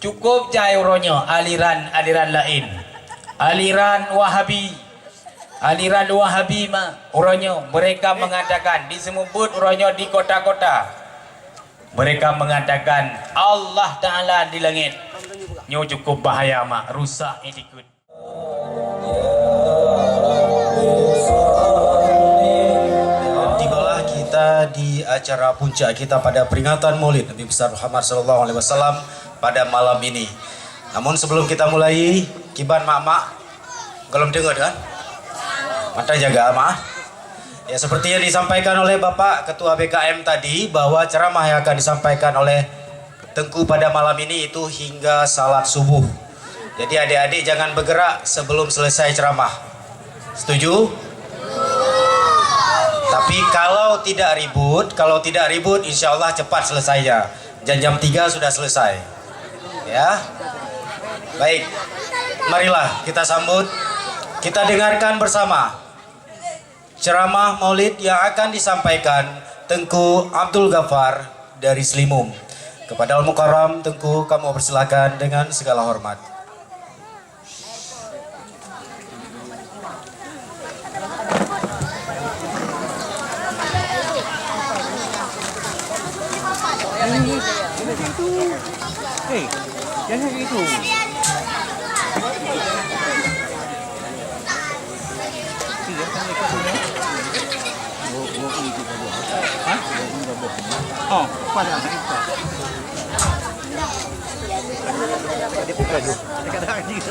Cukup jai uronyo aliran lain. Aliran Wahabi. Aliran Wahabi uronyo mereka mengatakan disebut uronyo di kota-kota. Mereka mengatakan Allah Ta'ala di langit. Nyo cukup bahaya rusak ikut. Tibalah kita di acara puncak kita pada peringatan Maulid Nabi besar Muhammad sallallahu alaihi wasallam pada malam ini. Namun sebelum kita mulai, kiban mak-mak belum dengar kan? Mata jaga mak. Ya, seperti yang disampaikan oleh Bapak Ketua BKM tadi, bahwa ceramah yang akan disampaikan oleh Tengku pada malam ini itu hingga salat subuh. Jadi adik-adik jangan bergerak sebelum selesai ceramah. Setuju? Tapi kalau tidak ribut insya Allah cepat selesainya. Jam 3 sudah selesai. Ya. Baik. Marilah kita sambut. Kita dengarkan bersama ceramah Maulid yang akan disampaikan Tengku Abdul Ghaffar dari Slimum. Kepada Al-Mukarram Tengku, kamu persilakan dengan segala hormat. Hei, jangan gitu. Oh, pada anak itu. Dia buka dulu. Kadang-kadang gitu.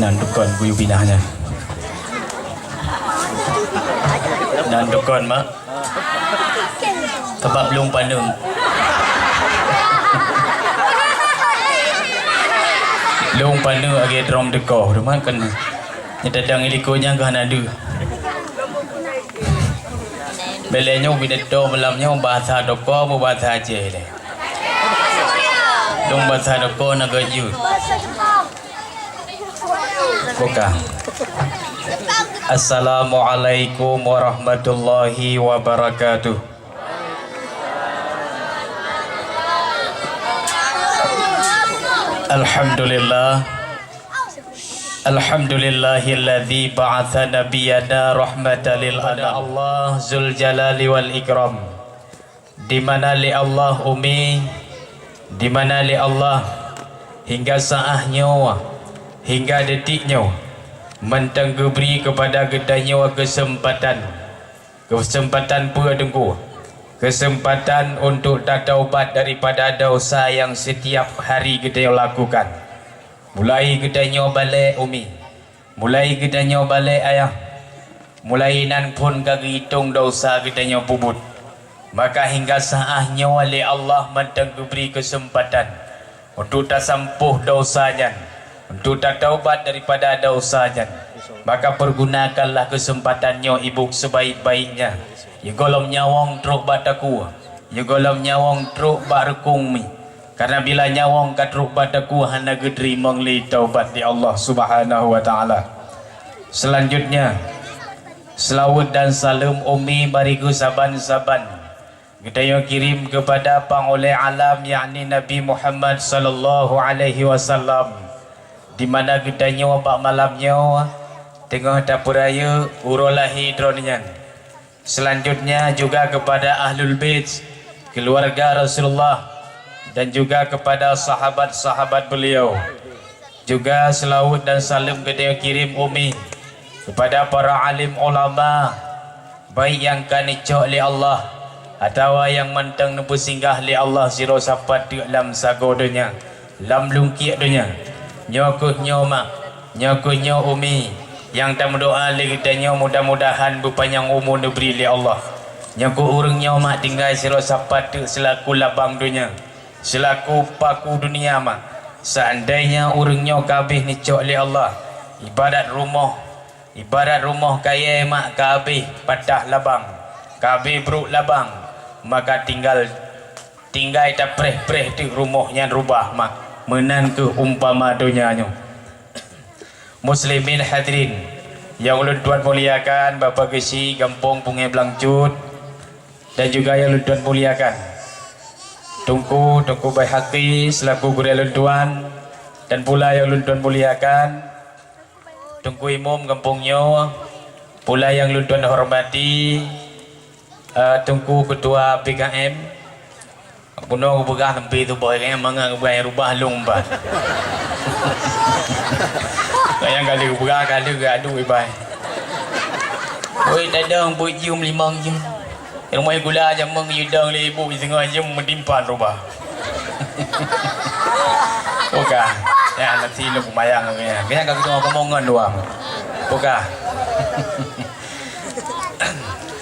Nandukon buyu binahnya. Nandukon mak. Sebab belum pandung. Belum pandung agi drum dekoh rumah kan. Nyedadang ilikonya kan ada. Belenya binedo malamnya bahasa doko mau bahasa aja le. Dong bahasa doko naga ju. Bukan. Assalamualaikum warahmatullahi wabarakatuh. Alhamdulillah. Alhamdulillahilladzi ba'atha nabiyyana rahmatan lil alamin. Allah Zul Jalali wal Ikram. Di mana li Allah umi, di mana li Allah hingga saahnya, hingga detiknya mentenggebri kepada gedanya kesempatan pula dengku, kesempatan untuk taubat daripada dosa yang setiap hari kita lakukan. Mulai gedanya balik umi, mulai gedanya balik ayah, mulai nan pun kagitung dosa gedanya bubut. Maka hingga saahnya oleh Allah mentenggebri kesempatan untuk tersampuh dosanya, untuk taubat daripada dosanya. Maka pergunakanlah kesempatannya ibu sebaik-baiknya. Ya golom nyawang truk bataku, ya golom nyawang truk barekung mi. Karena bila nyawang katruk bataku hana gedri mengli taubat di Allah Subhanahu wa taala. Selanjutnya selawat dan salam umi bariku saban-saban kita yang kirim kepada pangoleh alam yakni Nabi Muhammad sallallahu alaihi wasallam, di mana gedanya wabak malamnya tengah dapur raya urolahi dronian. Selanjutnya juga kepada Ahlul Bait, keluarga Rasulullah, dan juga kepada sahabat-sahabat beliau. Juga selawat dan salam kita kirim umi kepada para alim ulama, baik yang kanicok li Allah atau yang mentang nebu singgah li Allah siro sapat di dalam sagodonya, lam lungkiak dunia. nyo mak, nyo umi. Yang tak berdoa li kita nyo mudah-mudahan berpanjang umur diberi oleh Allah. Nyo urang nyo mak tinggal sira sapatu selaku labang dunia. Selaku paku dunia mak. Seandainya urang nyo kabeh ni cok oleh Allah. Ibarat rumah kaya mak kabeh patah labang. Kabeh beruk labang. Maka tinggal tak preh-preh di rumahnya rubah mak. Menan ke umpama dunianya. Muslimin hadirin yang ulun tuan muliakan, Bapak Gesi Kampung Pungai Blangcut, dan juga yang ulun tuan muliakan Tunku Baihaqi selaku guru ulun tuan, dan pula yang ulun tuan muliakan Tunku Imam Kampungnya, pula yang ulun tuan hormati Tunku Ketua PKM. Puno aku pegang tempi tu boy kayaknya mangang bayar rubah lomba. Yang kali aku pegang kali gaduh ibai. Oi dadang buat jum 5 jum. Yang mai gula jam meng yudang le ibu setengah jam mentimpan rubah. Oka. Ya nanti lu kumayang kayaknya. Kayaknya kau tengok komongan doang. Oka.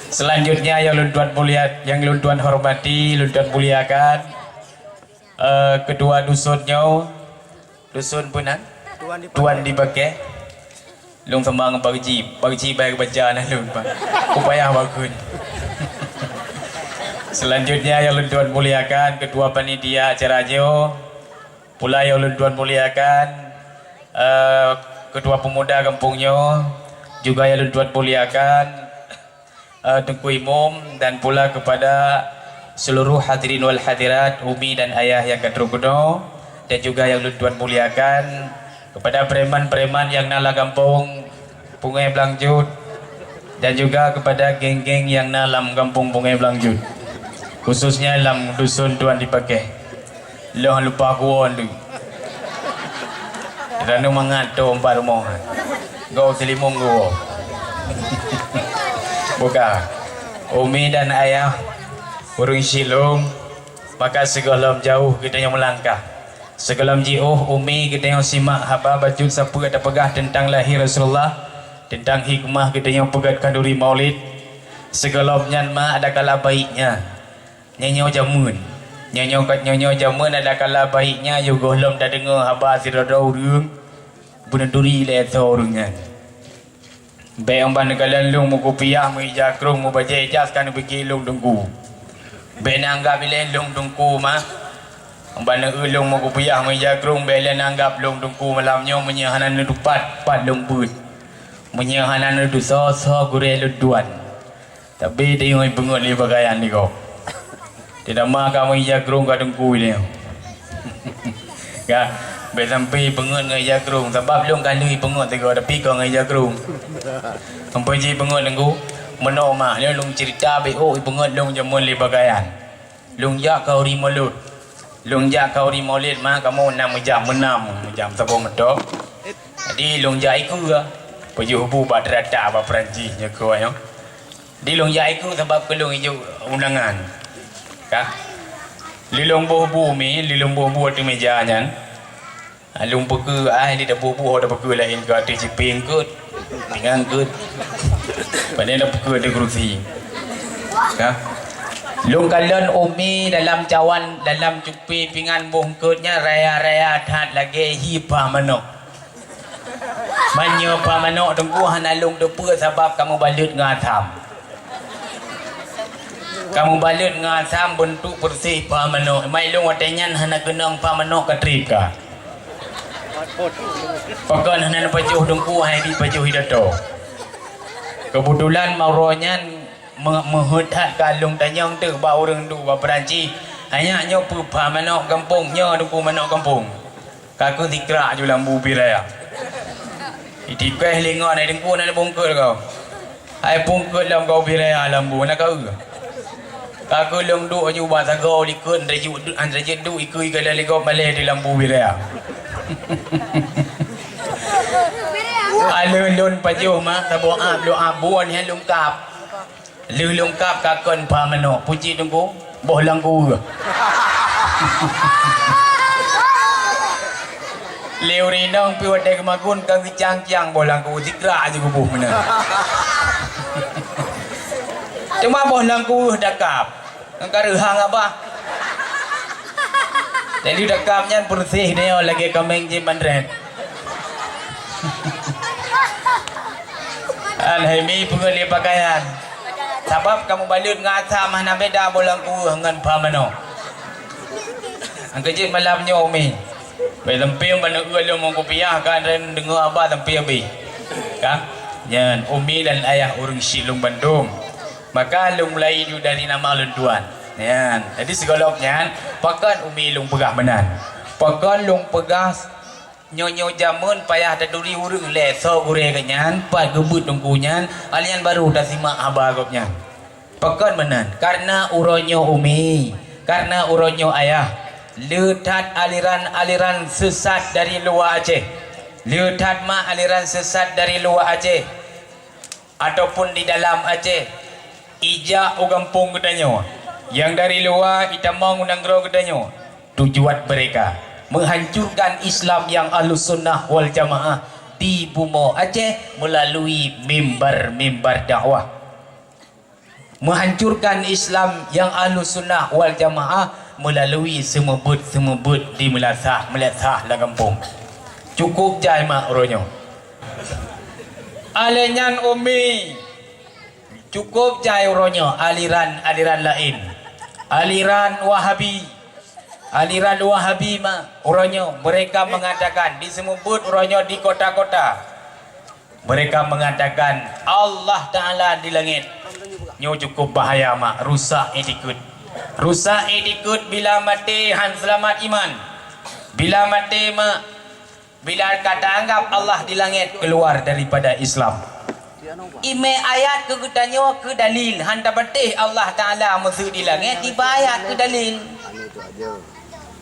Selanjutnya yang luntuan mulia, yang luntuan hormati, luntuan muliakan kedua dusunnya, dusun punan, tuan dipakai, lung sembang pagi baik baca nah lung pak, upaya bagun. Selanjutnya yang luntuan muliakan kedua panitia acaranya, pula yang luntuan muliakan kedua pemuda kampungnya, juga yang luntuan muliakan Tunku Imam, dan pula kepada seluruh hadirin wal hadirat, umi dan ayah yang kadruguna, dan juga yang tuan muliakan kepada preman-preman yang nala kampung Pungai Blangcut, dan juga kepada geng-geng yang nalam kampung Pungai Blangcut, khususnya dalam dusun tuan dipakai. Loh lupa kuon tu. Kerana mengatur empat rumah. Gau selimung gua. Buka umi dan ayah urung silum, maka segalam jauh kita yang melangkah, segalam jauh umi kita yang simak haba baju siapa ada pegah tentang lahir Rasulullah, tentang hikmah kita yang pegat kanduri maulid. Segalam nyanma ada kala baiknya nyanyo jamun, nyanyo jamun ada kala baiknya juga lom dah dengar haba siradau urung bunaduri leto urungan. Baik amban kalian lung mu kopiah mu jakrung mu baca jas kan pergi lung dengku. Baik nanggap bila lung dengku mah. Amban lung mu kopiah mu jakrung bila nanggap lung dengku malamnya menyahanan dupat pat lung but. Menyahanan du so gure luduan. Tapi dia ngoi bengut li bagaian ni kau. Tidak mah kamu jakrung ka dengku dia. Ka be sampai bengut ngai jakrung sebab lung kali bengut tega tapi kau ngai jakrung. Sampai ji bengut dengku meno mah dia lung cerita be oh bengut lung jamun li bagaian. Lung jak kau ri mulut. Lung jak kau ri maulid mah kamu 6 jam sabo medok. Jadi lung jak iku ke pejuh bu badrata apa Perancis nya kau yo. Di lung jak iku sebab kelung hijau undangan. Kah? Lilong boh mi, lilong boh tu meja nyan. Lung peke ai dia boh dah peke lain ke ati ciping ke. Tinggal ke. Padahal dah peke di kerusi. Kah? Lung kalian umi dalam cawan dalam cupi pingan bungkutnya raya-raya that lagi hipa manok. Banyak pa manok tunggu hana lung depa sebab kamu balut ngatam. Kamu balut ngatam bentuk bersih pa manok. Mai lung watenyan hana kenang pa manok katrika. Pakan hana pajuh tunggu hai di pajuh hidato. Kebetulan mauronyan menghudat kalung tanyang tu bau rendu ba Perancis hanya nyo pa manok kampung nyo tunggu manok kampung. Kaku dikra ju lambu piraya. Itikah lengok nak dengku nak bungkul kau. Hai bungkul lam kau piraya lambu nak kau. Kaku long duk ju ba sagau likun raju an raju du ikui kala legop balai di lambu piraya. Alun pajuh mah tabo ab lu abun han lungkap. Lu lungkap kakon pa manok puji tunggu boh langku. Liu rinong pi wadai kemagun kang kicang-kiang bolang ku zikra je kubuh mana. Cuma bolang ku dakap. Engkau rehang apa? Jadi dakapnya bersih dia lagi kameng je mandret. Alhamdulillah pengeli pakaian. Sebab kamu balut ngasa mana beda bolang ku dengan pamano. Angka je malamnya umi. Baik temping mana ulu mau kopiah kan dan dengar apa temping abi. Kan? Yan umi dan ayah urang Silung Bandung. Maka lung mulai itu dari nama lun tuan. Yan. Jadi segoloknya pakan umi lung pegah menan. Pakan lung pegah nyo jamun payah daduri urang le so gure kanyan pat gebut tungkunyan alian baru dah simak abagopnya. Pakan menan karena uronyo umi, karena uronyo ayah. Letat aliran-aliran sesat dari luar Aceh. Letat mah aliran sesat dari luar Aceh ataupun di dalam Aceh. Ijak o kampung kedanyo. Yang dari luar itamang unanggro kedanyo. Tujuan mereka menghancurkan Islam yang Ahlus Sunnah wal Jamaah di Bumo Aceh melalui mimbar-mimbar dakwah. Menghancurkan Islam yang Ahlus Sunnah wal Jamaah melalui semebut-semebut di melasah lah kampung. Cukup jai mak uronyo. Alenyan umi. Cukup jai uronyo aliran lain. Aliran Wahabi. Aliran Wahabi mak uronyo mereka mengatakan di semebut uronyo di kota-kota. Mereka mengatakan Allah Taala di langit. Nyo cukup bahaya mak, rusak etikut. Rusak etikut bila mati han selamat iman. Bila mati mak, bila kata anggap Allah di langit keluar daripada Islam. Ime ayat ke gutanyo ke dalil handa batih Allah Taala mesti di langit tiba ayat ke dalil.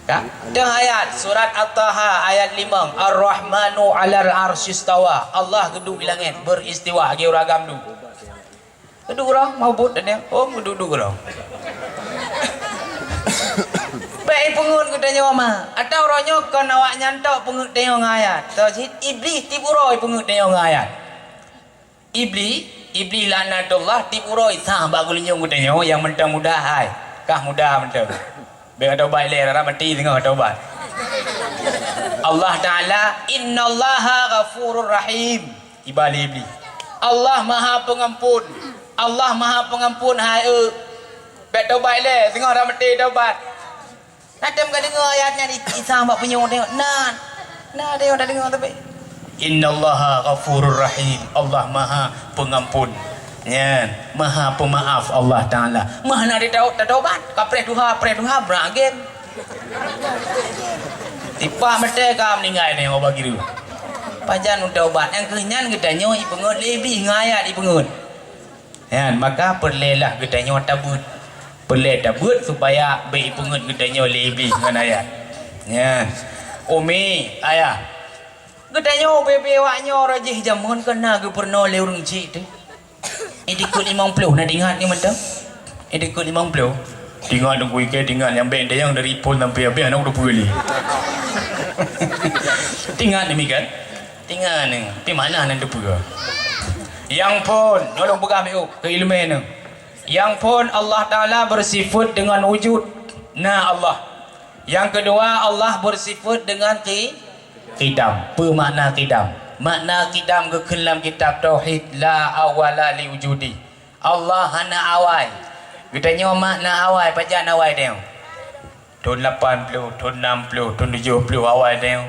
Ya, dah ayat surat At-Taha ayat 5 Ar-Rahmanu 'alal arsyistawa. Allah duduk di langit beristiwa ge uragam du. Duduk orang mau but dia. Oh duduk orang. Baik pengut katanya mah. Atau orangnya kan awak nyantok pengut dia ngayat. Terus iblis tiburoi pengut dia ngayat. Iblis laknatullah tiburoi sah bagulinya katanya yang mentang mudah hai. Kah mudah mentang. Biar ada baik le rara mati tengah ada obat. Allah Taala innallaha ghafurur rahim. Ibali iblis. Allah Maha Pengampun. Allah Maha Pengampun hai bet taubat le tengah dah mati taubat. Nadam ka dengar ayatnya di Isa mbak penyong tengok. Nah dia dah dengar tapi. Innallaha ghafurur rahim. Allah Maha Pengampun. Ya, Maha Pemaaf Allah Taala. Maha nak dia taubat. Kapreh duha beragam. Tipa mati ka meninggal ni orang bagi dulu. Pajan taubat yang kenyan gedanya ipengut lebih ngayat ipengut. Ya, maka perlelah gedanya tabut. Perle tabut supaya baik pengut gedanya lebih dengan ayat. Ya. Umi, ayah. Gedanya bebe waknya rajih jamun kena ke pernah le urang cik tu. Idikut 50 nak ingat ni mentang. Idikut 50. Tinggal tunggu ikan tinggal yang benda yang dari pun sampai habis anak 20 kali. Tinggal demikian. Tinggal ni. Pi mana nak 20? Yang pun tolong pegang ambil keilmuan ni. Yang pun Allah Ta'ala bersifat dengan wujud na Allah. Yang kedua Allah bersifat dengan qidam. Apa makna qidam? Makna qidam ke kelam kitab tauhid la awala li wujudi. Allah hana awal. Katanya makna awal pajan awal dia. Tahun 80, tahun 60, tahun 70 awal dia.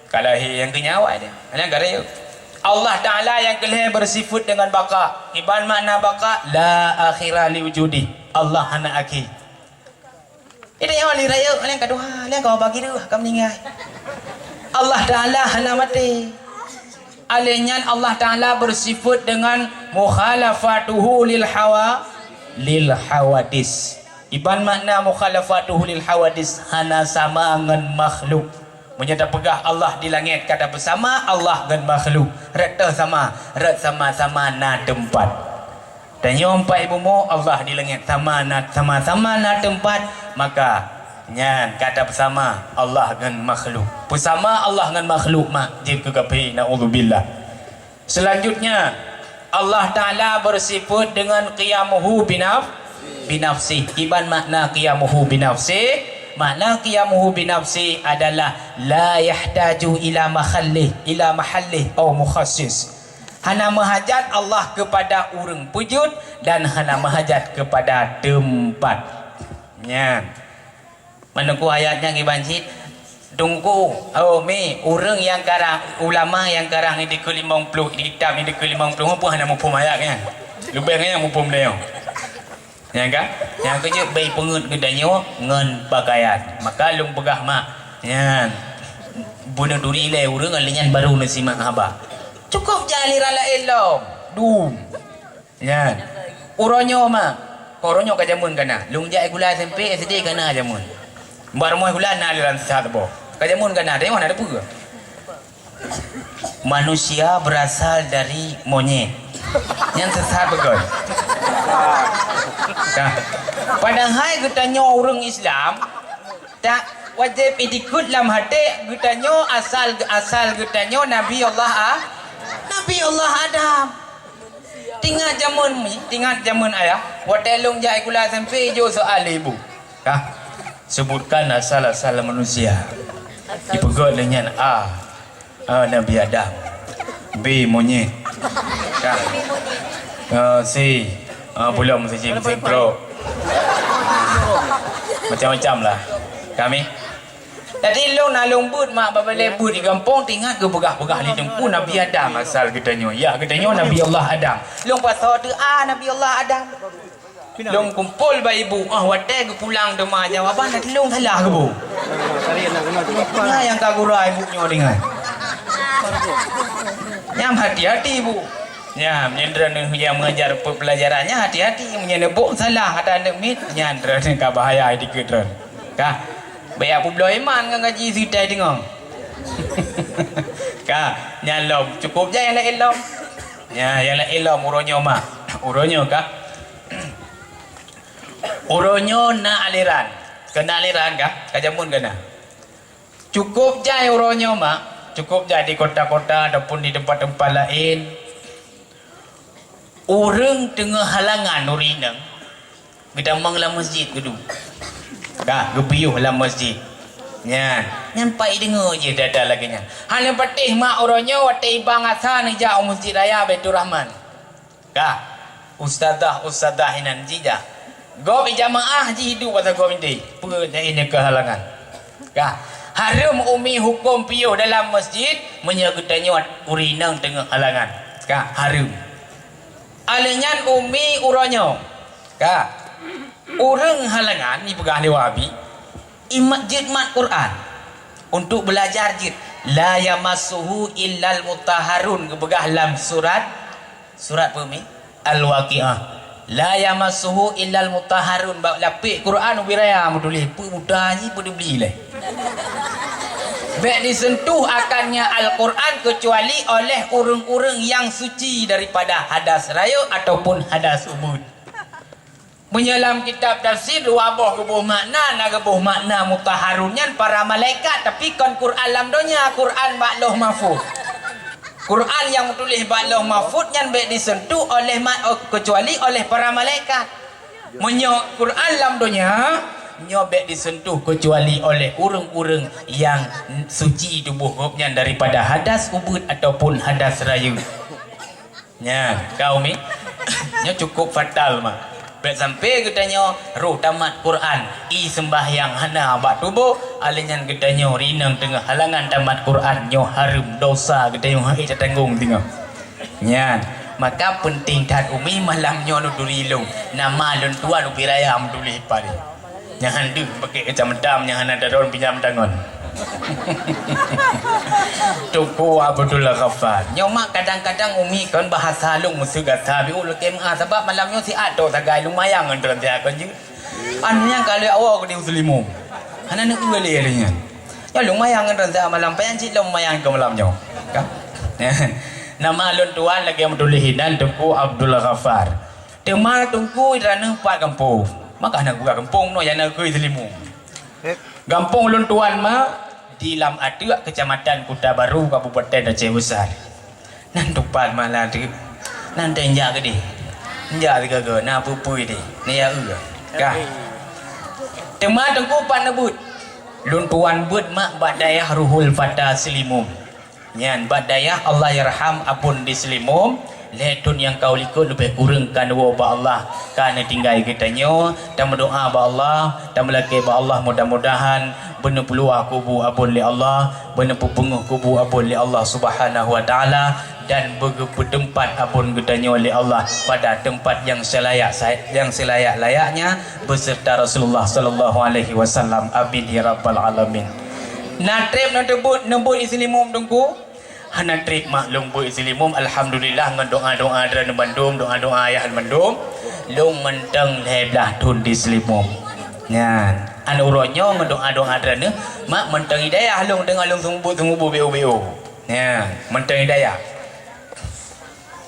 Kalau yang kena awal dia. Yang kata Allah Ta'ala yang kelihatan bersifat dengan baka. Iban makna baka la akhirah li wujudi. Allah hana akhir. Ini yang wali raya yang kedua, yang kau bagi dulu kau meninggal. Allah Ta'ala hana mati. Alinyan Allah Ta'ala bersifat dengan mukhalafatuhu lil hawadis. Iban makna mukhalafatuhu lil hawadis hana sama dengan makhluk. Menyata pegah Allah di langit kata bersama Allah dan makhluk rata sama-sama na tempat. Dan yang empat ibu mu Allah di langit sama-sama na tempat, maka Nyan kata bersama Allah dengan makhluk. Bersama Allah dengan makhluk mak dia kegapi naudzubillah. Selanjutnya Allah Taala bersifat dengan qiyamuhu binafsi. Iban makna qiyamuhu binafsi. Makna qiyamuhu binafsi adalah la yahtaju ila mahallih atau mukhassis. Hana mahajat Allah kepada urang pujud dan hana mahajat kepada tempat. Nya. Menunggu ayatnya gibancit. Tunggu, orang yang karang, ulama yang karang ini ke 50, di kitab ini ke 50, apa hana mupum ayatnya? Lebih yang mupum dia. Ya kan? Yang kerja baik pengut gedanya ngan pakaian. Maka lung pegah mak. Ya. Bunuh duri le urang alinyan baru nasi mak haba. Cukup jaliran la elom. Dum. Ya. Uronyo mak. Koronyo ka jamun kana. Lung jai gula SMP SD kana jamun. Bar moy gula na aliran sesat bo. Ka jamun kana ada mana ada puga. Manusia berasal dari monyet. Yang sesat betul. Nah, padahal katanya orang Islam tak wajib ikut dalam hati katanya asal katanya Nabi Allah Adam. Tinggal zaman ayah watelung jai kula sampai jo soal ibu. Kah? Sebutkan asal manusia. Dipegot dengan A. Nabi Adam. B monyet. Kah? C belum sejim bro. Macam-macam lah kami. Tadi long nalung but mak babale but di kampung tinggal ke begah-begah li tengku Nabi Adam asal katanya. Ya katanya Nabi Allah Adam. Long pasal tu Nabi Allah Adam. Long kumpul ba ibu watai ke pulang demah jawaban tadi long salah ke bu. Ya yang kagura ibunya dengar. Yang hati-hati ibu. Ya, menyendera yang mengajar pelajarannya hati-hati menyenebuk salah ada anak mit menyendera ke bahaya dikit ron. Kah? Baik apa belum iman kan ngaji sitai tengok. Kah? Nyalom cukup je yang la ilom. Ya, yang la ilom uronyo mak. Uronyo kah? Uronyo na aliran. Kena aliran kah? Kajamun kena. Cukup je uronyo mak. Cukup je di kota-kota ataupun di tempat-tempat lain. Orang tengah halangan urinang kita manglah masjid kudu dah gebiuh dalam masjid nya nyampai dengar je dada lagi nya hal yang patih mak orangnya watai bang asan jauh masjid raya Baitur Rahman dah ustazah hinan jija go jamaah ji hidup pasal go ini ini kehalangan dah harum umi hukum piuh dalam masjid menyegutanya urinang tengah halangan dah harum alenyan umi uronyo ka urang halangan ni pegah ni wabi masjid mat Quran untuk belajar jid la yamassuhu illal mutahharun kepegah dalam surat apa mi al-waqiah la yamassuhu illal mutahharun bab lapik Quran ubiraya mudulih pu mudah ni boleh beli leh baik disentuh akannya Al-Quran kecuali oleh orang-orang yang suci daripada hadas raya ataupun hadas ubud. Menyelam kitab tafsir wabah kebuh makna na kebuh makna mutaharunyan para malaikat tapi kon Quran lamdonya Quran ba'loh mahfuz. Quran yang tulis ba'loh mahfuz yang baik disentuh oleh kecuali oleh para malaikat. Menyok Quran lamdonya nyobek disentuh kecuali oleh urang-urang yang suci tubuh hubnya daripada hadas ubud ataupun hadas rayu. Nya, kau mi. Nya cukup fatal mah. Baik sampai katanya roh tamat Quran, sembahyang hana bak tubuh, alinyan katanya rinang tengah halangan tamat Quran nyo harum dosa katanya hai tanggung tengok. Nya, maka penting tat umi malam nyo nu durilung. Nama lun tuan upi raya mdulih pari. Jangan duk pakai kecam-dam yang ada daun pinjam tangan. Tuku Abdullah Ghaffar. Nyomak kadang-kadang umi kan bahasa lung musugat sabi ul kemah sebab malamnya si ato tagai lumayan antara dia kan je. Annya kalau awak ke muslimu. Hana nak boleh dia. Ya lumayan antara malam payan cik lumayan ke malamnya. Kan? Nama lun tuan lagi Abdullah dan Tuku Abdullah Ghaffar. Temal tungku irana 4 kampung. Maka nak buka kampung no yang nak kuih selimu. Kampung Luntuan mah di Lam Adek, Kecamatan Kuta Baru, Kabupaten Aceh Besar. Nan tupan malah tu. Nan tenja ke di. Tenja ke ke na pupui di. Ni ya Kah. Tema tengku pan nebut. Luntuan bud mak badayah ruhul fata selimum. Nyan badayah Allah yarham apun di selimum. Letun yang kau likut lebih kurang kan ba Allah kan tinggal kita nyo dan berdoa ba Allah dan melaki ba Allah mudah-mudahan benar peluah kubu abun li Allah benar penguh kubu abun li Allah Subhanahu wa taala dan bertempat abun kita nyo li Allah pada tempat yang selayak-layaknya beserta Rasulullah sallallahu alaihi wasallam amin ya rabbal alamin. Natrib nebut islimum tungku hana trik maklum bu islimum alhamdulillah ngan doa-doa dran Bandung doa-doa ayah Bandung lung menteng leblah tun di islimum nyan an uronyo ngan doa-doa dran mak menteng hidayah lung dengan lung sumbu beu nyan menteng hidayah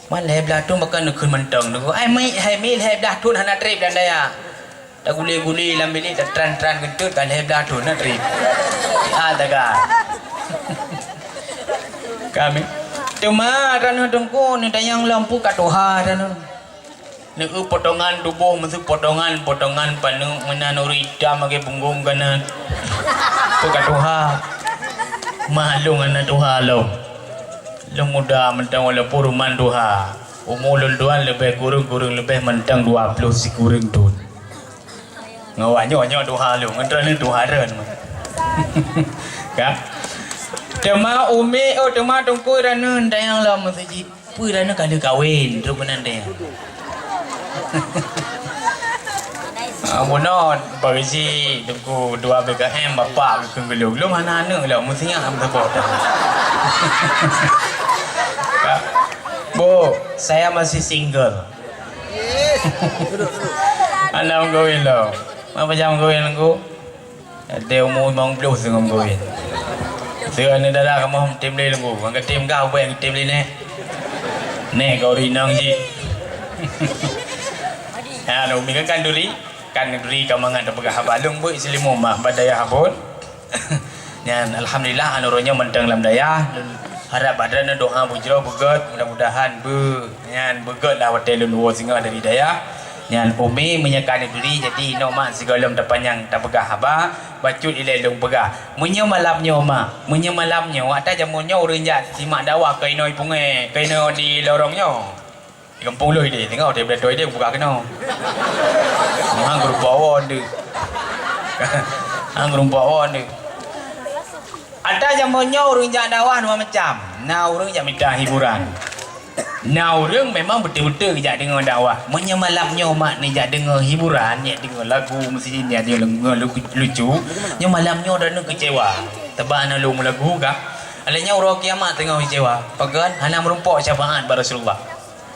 mak leblah tun bakal nak menteng tu ai mai leblah tun hana trik dan daya tak guli-guli lambili tak tran kentut kan leblah tun na trik ada kami cuma rana dengku ni tayang lampu katuha rana ni potongan tubuh masuk potongan panu menanuri dam bagi punggung kana tu katuha malung ana tuha lo muda mentang wala puruman tuha umulun duan lebih kurung lebih mentang 20 si kurung tu ngawanyo tuha lo ngantrane tuha ran kah Tema umi tema tungku rana dayang lah masjid. Pu rana kada kawin tu penan dia. Monon bagi tungku 2 BKM bapak ke gelung. Lu mana lah mestinya am sebut. Bu, saya masih single. Alam kawin lo. Apa jam kawin aku? Dia umur 50 dengan kawin. Sữa nên đã kamu tim đi là ngủ còn cái tim cao quen tim đi nè kau đi nang gì lo mình kan duri kau mangan terpegang habalung bu islimum mak badaya habun nyan alhamdulillah anuronya menteng lam daya harap badan doa bujro begot mudah-mudahan nyan begot dah hotel luar singa dari daya nyan umi menyekan diri jadi no mak segala terpanjang tak pegah haba bacut ilai long pegah munyo malamnyo mak munyo malamnyo ada jamunyo urinjat simak dawah kainoi pungai kainoi di lorongnya di kampung loi dia tengok dia beladoi dia buka kena hang grup bawon dia hang grup bawon dia ada jamunyo urinjat dawah dua macam na urinjat minta hiburan nah orang memang betul-betul kejap dengar dakwah menyemalamnya mak ni kejap dengar hiburan ni dengar lagu mesti ni dia dengar lucu nya malamnya dah nak kecewa tebak nak lagu kah alanya orang kiamat tengah kecewa pagan hana merumpok syafaat bar Rasulullah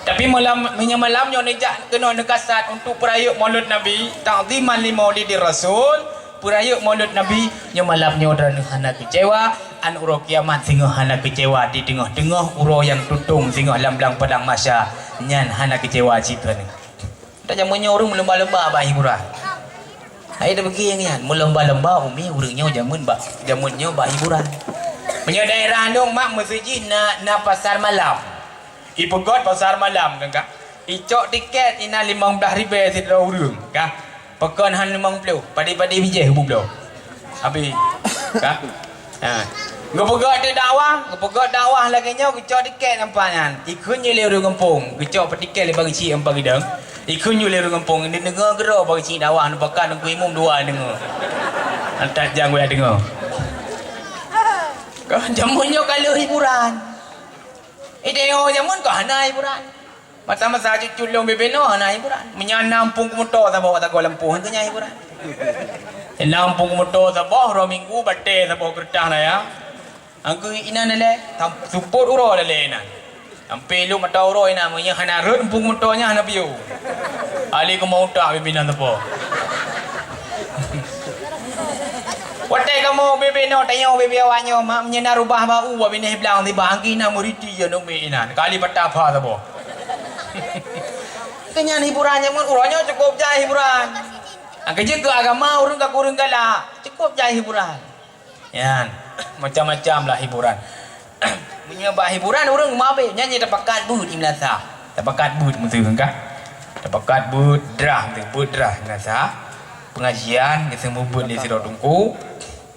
tapi malamnya ni kejap kena nekasat untuk perayaan Maulid Nabi ta'ziman li Maulidir Rasul perayaan Maulid Nabi nya malamnya dah hana kecewa an uro kiamat singa hana kecewa di tengah-tengah uro yang tutung singa lamblang padang masya nyan hana kecewa cita ni tak jamunya orang melomba-lomba bah hiburan hai dah pergi yang nyan melomba-lomba umi urangnya jamunnya bah hiburan punya daerah dong mak masjid na pasar malam ipegot pasar malam kan icok tiket ina 15,000 sidra urang kah pekon han 50 padi-padi bijih hubung habis kah Gepegak dakwah lagi nya kecok tiket nampaknya. Ikun je leu kampung. Kecok petiket le bagi cik empang gedang. Ikun je leu kampung ni dengar gero bagi cik dakwah nampakan aku imum dua dengar. Antat jang we dengar. Kau jamunnya kalau hiburan. Ideo jamun kau hana hiburan. Masa-masa cucu long bebeno hana hiburan. Menyanam pung motor tak bawa tak lampu hanya hiburan. Nampung motor tak bawa 2 minggu batte tak bawa kertas lah ya. Angku ina nale support uro nale ina ampe lu mata uro ina monya hana rut pung motornya hana piu ali ko mau tak bibinan tapo wate kamu bibino tayo bibiawanyo ma menyena rubah bau wa bineh blang di bangki na muriti ya no me ina kali pata apa tapo kenyan hiburannya mun uronya cukup ja hiburan Kerja ke agama urang tak kurang galak. Cukup je hiburan. Ya, macam-macam lah hiburan. Menyebab hiburan orang mabe nyanyi tapakat but imlasa. Tapakat but mesti kan? Tapakat but drah imlasa. Pengajian kita membut di Sirot Tungku.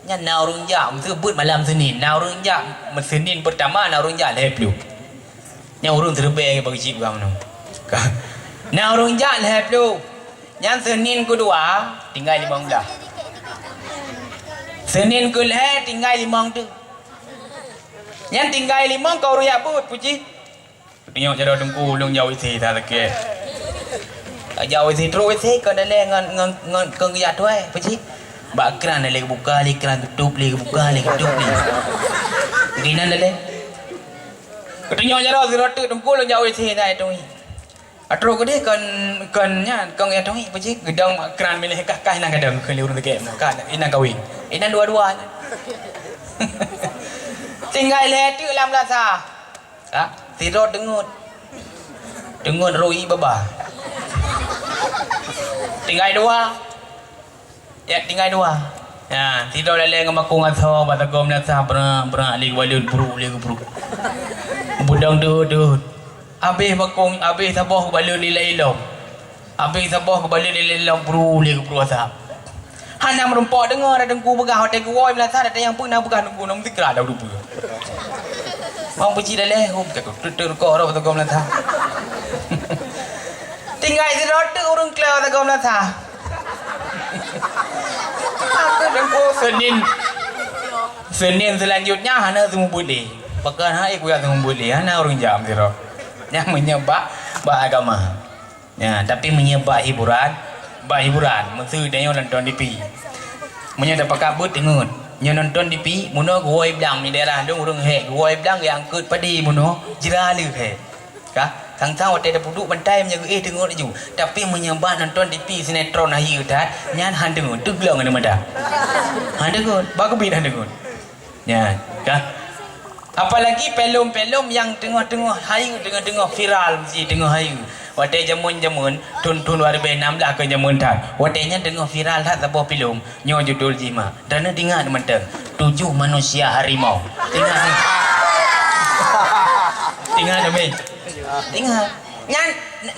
Nya na orang jak mesti but malam Senin. Na orang jak Senin pertama na orang jak lehplu. Nya orang terbaik bagi cip gam nu. Na orang jak lehplu. Nya Senin kedua tinggal 15. Senin ke leh tinggal 5 tu. Yang tinggal 5 kau royak but puji. Tengok cara Tungku long jauh isi tak ke. Jauh isi terus isi kau dah leh ngan kau ya tu puji. Bak keran dah leh buka leh keran tutup leh buka leh tutup leh. Dinan dah leh. Kau tengok cara Sirot Tungku long jauh isi tak tu. Atro ko dia kan nya kau ya tu puji gedang keran milih kah nang kadang ke urang teke kan ina kawin. Ina dua-dua. Tinggal letu lam lasa. Ha? Sirot dengut roi baba. Tinggal 2. Ya tinggal 2. Ya, Sirot lele ngamakung atho batagom lasa bra ali walud buru le buru. Budang dud. Habis bakung habis sabah balun lilai-ilom. Habis sabah balun lilai-ilom buru le buru asap. Hana merempok dengar ada Tungku begah hotel gua melasa ada yang pernah begah Tungku nom tikra dah rupa. Mau pergi dah leh hum tak tutur ko ora betul gom melasa. Tinggal Sirot orang kelau tak gom melasa. Aku Tungku Senin selanjutnya hana semua boleh. Pakai hai ku ya semua boleh. Hana orang jam Sirot. Yang menyebab agama. Ya, tapi menyebab hiburan. Mesti dia nonton TV. Munya dapat kabut tengok. Nya nonton TV, muno goi blang ni daerah dong urang he. Goi blang yang angkut padi muno jira le he. Ka? Sang-sang wate dah duduk bantai menjaga tengok ju. Tapi menyebab nonton TV sinetron ayu tat, nyan han tengok teglong ada mada. Han tengok, bagus bin han tengok. Ya, ka? Apalagi pelum-pelum yang tengah-tengah hayu tengah-tengah viral mesti tengah hayu. Wate jamun tun 2016 ke jamun tak. Watenya tengah viral tak sebuah filem nyo judul Jima. Dan dengar mentang 7 manusia harimau. Tinggal demi. Tinggal. Nyan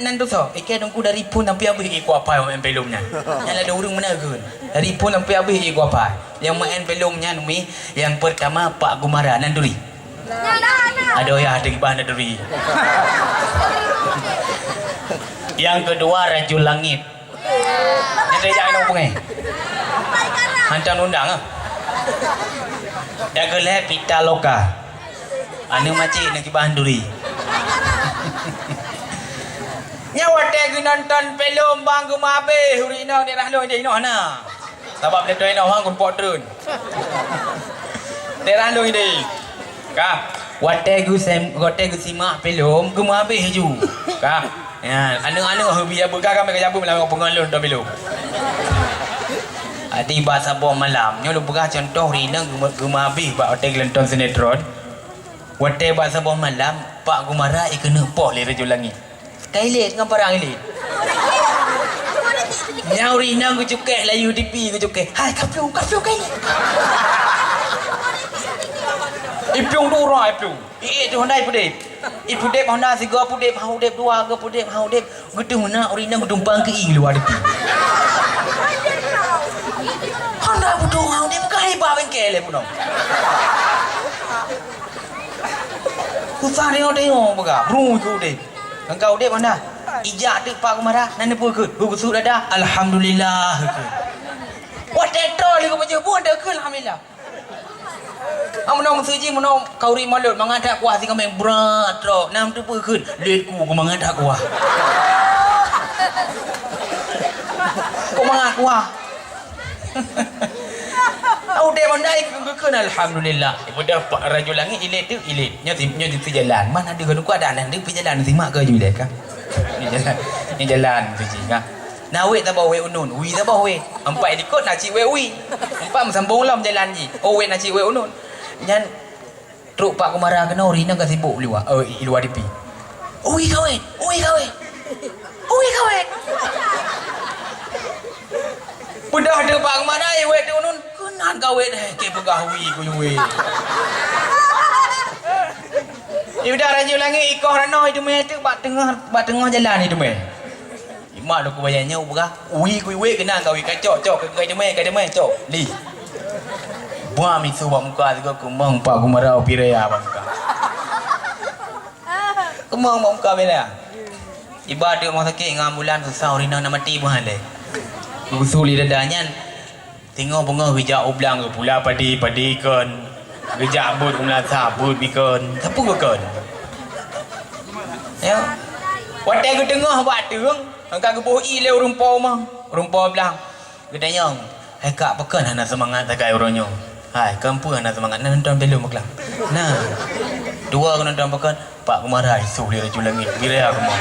nan tu so. Ikan Tungku dari pun sampai habis ikut apa main filmnya. Yang ada orang mana ke? Dari pun sampai habis ikut apa. Yang main filmnya numi yang pertama Pak Gumara Nanduri. Ada ya ada bahan dari. Yang kedua Rajul Langit. Ini dia jangan ngomong hantar undang ah. Yang kedua Pita Loka. Anu macam nak bahan duri. Nyawa teh nonton film bang gumabe hurina di rahlo di ino hana. Sebab dia tu ino hang kun potron. Di rahlo ini. Ka, wate gu simak film gumabe hiju. Ka, ya, anu hobi apa kami kerja apa malam pengalun tu film. Adi bahasa bom malam, nyo lu buka contoh rina gumabe ba wate nonton sinetron. Wate bahasa bom malam, Pak Gumara ikena poh le Rajul Langit. Kailet dengan parang ilit. Nyau rina gu cukek layu TV gu cukek. Hai kapiu kailet. Ipung tu orang ipung. Tu Honda pudep. Pudep Honda siga pudep haudep dua ke pudep haudep. Gedung mana orina gedumpang ke ing luar depi. Honda budung haudep bukan hebat bengkel le punong. Kusah tengok baga. Bru ku dep. Engkau dep Honda. Ijak dek Pak Gumara nan depu ke. Gusuk dah. Alhamdulillah ke. Wat tetro li ku baca pun dah ke alhamdulillah. Amunong suji munong kauri malut mangadak kuah sing kameng berat ro nam tu pun letku ku mangadak kuah. Ku mangat kuah. Au de mondai ku alhamdulillah. Budak Pak Rajul Langit ilit tu ilit. Nya tu jalan. Mana ada ku ada nan tu jalan simak ke ju dek ka. Ni jalan suji ka. Na we ta bawa we unun. Wi ta bawa we. Empat ikut nak cik we wi. Empat sambung lam jalan ji. Oh we nak cik we unun. Nyan truk Pak Gumara kena ori nak sibuk luar. Luar DP. Ui kawin. Pedah ada pak mana ai wek tu nun. Kenan kau wek dah ke pegawi ku we. Idah raja langit ikoh rano itu meh tu bak tengah jalan itu meh. Mak lu ku bayarnya ubah. Ui ku we kenan kau kacok cok ke kai demai cok. Li. Buah mi su muka tu ku mong pak ku marau piraya muka. Kemang muka bela. Ibarat rumah sakit dengan ambulan susah rina nak mati pun hale. Usuli dadanya tengok bunga hijau oblang ke pula padi kan. Gejak but kumla sabut bikan. Apa bikan? Ya. Watai ke tengah buat terung. Angkat ke boi leu rumpau mah. Rumpau belang. Gedanya. Hai kak pekan anak semangat takai orangnya. Hai kampu anak semangat nak nonton belum maklah. Nah. Dua ke nonton pekan. Pak Kumarai suh dia raju langit. Bila aku mau.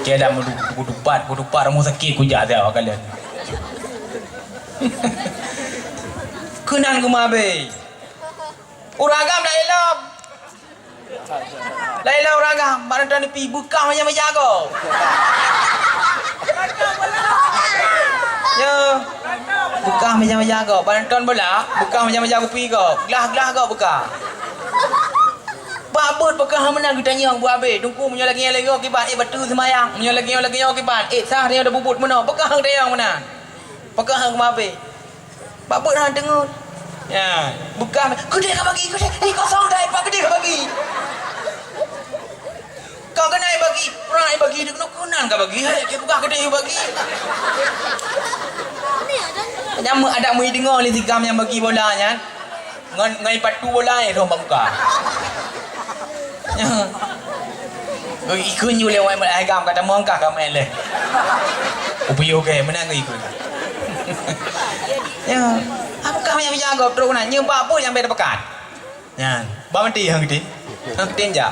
Kaya dah kudupat rumah sakit ku jak dia kalian. Kenan ke mabe. Uragam dah elok. Laila uragam, barang tadi pi buka macam jago. Ya. Buka macam jago, barang ton bola, buka macam jago pi go. Gelah go buka. Babut bekah mana kita tanya buat habis. Tunggu punya lagi kibat batu semayang. Punya lagi kibat. Sah dia ada bubut mana? Bekah dia mana? Bekah ke habis. Babut hang tengok. Ya, bekah gede ke bagi gede. Kosong dah pak gede ke bagi. Kau kena bagi, pernah bagi dia kena kunan ke bagi. Ke bekah gede bagi. Nyama ada mui dengar ni tikam yang bagi bola nya. Ngai patu bola ni rompak muka. Ikut you lewat agam kata mongkah kami leh. Upiyo ke mana ke ikut. Ya, apa kami yang berjaga terus nak nyembah pun yang beda pekat. Ya, bamti yang gede. Hang tinja.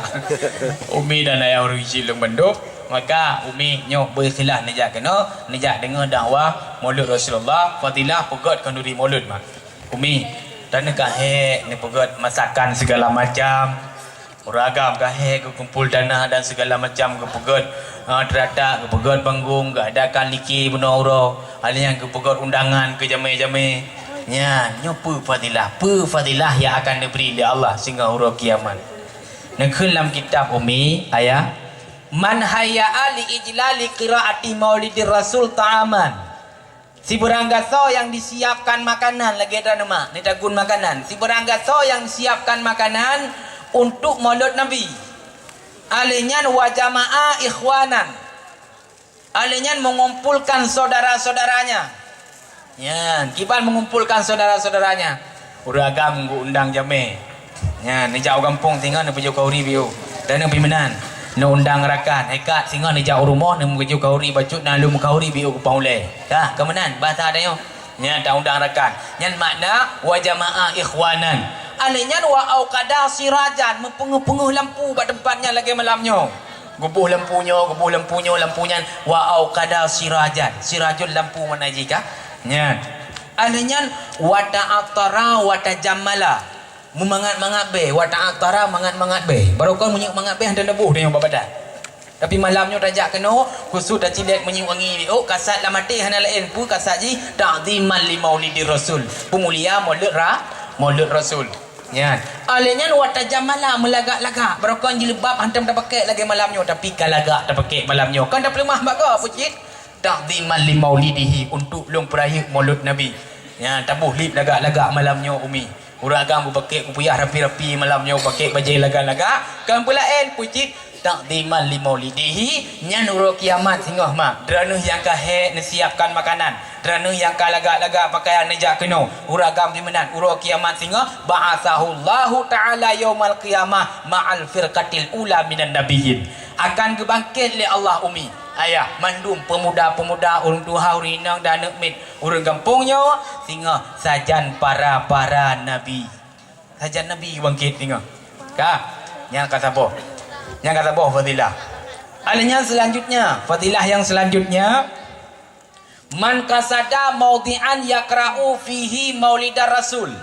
Umi dan ayah orang silung benduk, maka umi nyok bersilah nejak kena, nejak dengar dakwah Maulid Rasulullah, fadilah pegat kenduri Maulid mak. Umi dan nak ni pegat masakan segala macam. Ragam kahir ke kumpul dana dan segala macam ke pegot teratak ke pegot panggung ke adakan liki benaura halian ke pegot undangan ke jame-jame nya nyopu fadilah yang akan diberi oleh Allah sehingga huruf kiamat. Dalam kitab umi ayat man hayya ali ijlali qiraati maulidir rasul ta'aman. Si beranggaso yang disiapkan makanan lagi ada nama ni tagun makanan. Si beranggaso yang disiapkan makanan untuk maulid Nabi. Alinyan wa jama'a ikhwanan. Alinyan mengumpulkan saudara-saudaranya. Ya, kiban mengumpulkan saudara-saudaranya. Uragam undang jame. Ya, ni jauh kampung tinggal ni peju kauri biu. Dan ni pimenan. Ni undang rakan. Hekat singa ni jauh rumah ni peju kauri bacut na lu kauri biu ku paule. Kah, kemenan bahasa ada yo. Ya, dah undang rakan. Yang makna wa jama'a ikhwanan. Alinyan wa auqada sirajan mempenguh-penguh lampu pada tempatnya lagi malamnya. Gubuh lampunya wa auqada sirajan. Sirajul lampu mana jika? Nya. Alinyan wa ta'attara wa tajammala. Memangat-mangat be, wa ta'attara mangat-mangat be. Baru kau menyuk mangat be hendak nebuh dia babadan. Tapi malamnya tajak kena khusus dah cilek menyuk wangi. Oh kasat lah mati hana lain pu kasat ji ta'ziman li maulidir rasul. Pemulia Maulid Rasul. Ya. Alenya wa tajamala melagak-lagak. Barokah jilbab hantam dah pakai lagi malamnya tapi kalagak dah pakai malamnya. Kan dah pelemah baga pucit. Ta'ziman li maulidihi untuk long perayaan Maulid Nabi. Ya, tabuh lip lagak-lagak malamnya umi. Uragam bu pakai ku puyah rapi-rapi malamnya pakai baju lagak-lagak. Kan pula pucit takdiman li maulidihi nyan uro kiamat singoh mak dranu yang kahe nasiapkan makanan dranu yang kalagak-lagak pakaian nejak kena uragam di menan uro kiamat singoh ba'athahullahu ta'ala yaumal qiyamah ma'al firqatil ula minan nabiyyin akan kebangkit oleh Allah umi ayah mandum pemuda-pemuda urang tuha urinang dan nekmit urang kampungnya singoh sajan para nabi sajan nabi bangkit singoh kah yang kata apa yang kata boh fadilah. Alanya selanjutnya, fadilah yang selanjutnya man kasada maudhi'an yakra'u fihi maulidar rasul.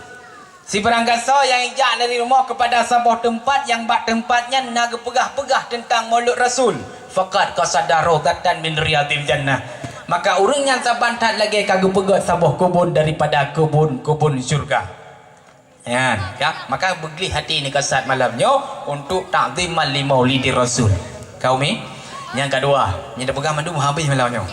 Si berangkasa yang ijak dari rumah kepada sebuah tempat yang bak tempatnya nak pegah-pegah tentang maulid rasul. Faqad kasada rawdatan min riyadil jannah. Maka orang yang saban tak lagi kagak pegat sabuh kebun daripada kebun syurga. Ya, maka begli hati ni kasat malamnya untuk takziman li maulidi rasul. Kaum ni yang kedua, yang dah pegang mandu habis malamnya.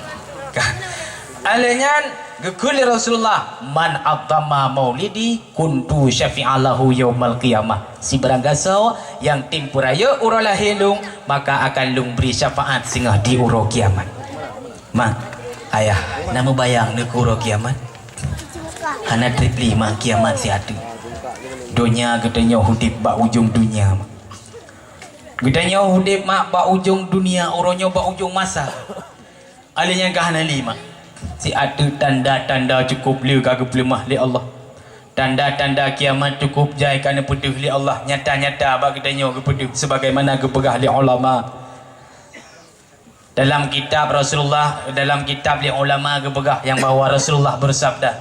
Alanya gekuli Rasulullah man azzama maulidi kuntu syafi'alahu yaumal qiyamah. Si beranggasau yang timpu raya ura lahir lung maka akan lung beri syafaat singgah di ura kiamat. Mak, ayah, nama bayang nak ura kiamat. Hana tripli mak kiamat si ada. Dunia katanya hudip bak ujung dunia. Katanya hudip mak bak ujung dunia, orangnya bak ujung masa. Alanya kahana lima. Si ada tanda-tanda cukup li kagak lemah li Allah. Tanda-tanda kiamat cukup jai kana pedih li Allah. Nyata-nyata bak katanya ke pedih sebagaimana ke pegah li ulama. Dalam kitab Rasulullah, dalam kitab li ulama ke pegah yang bahawa Rasulullah bersabda,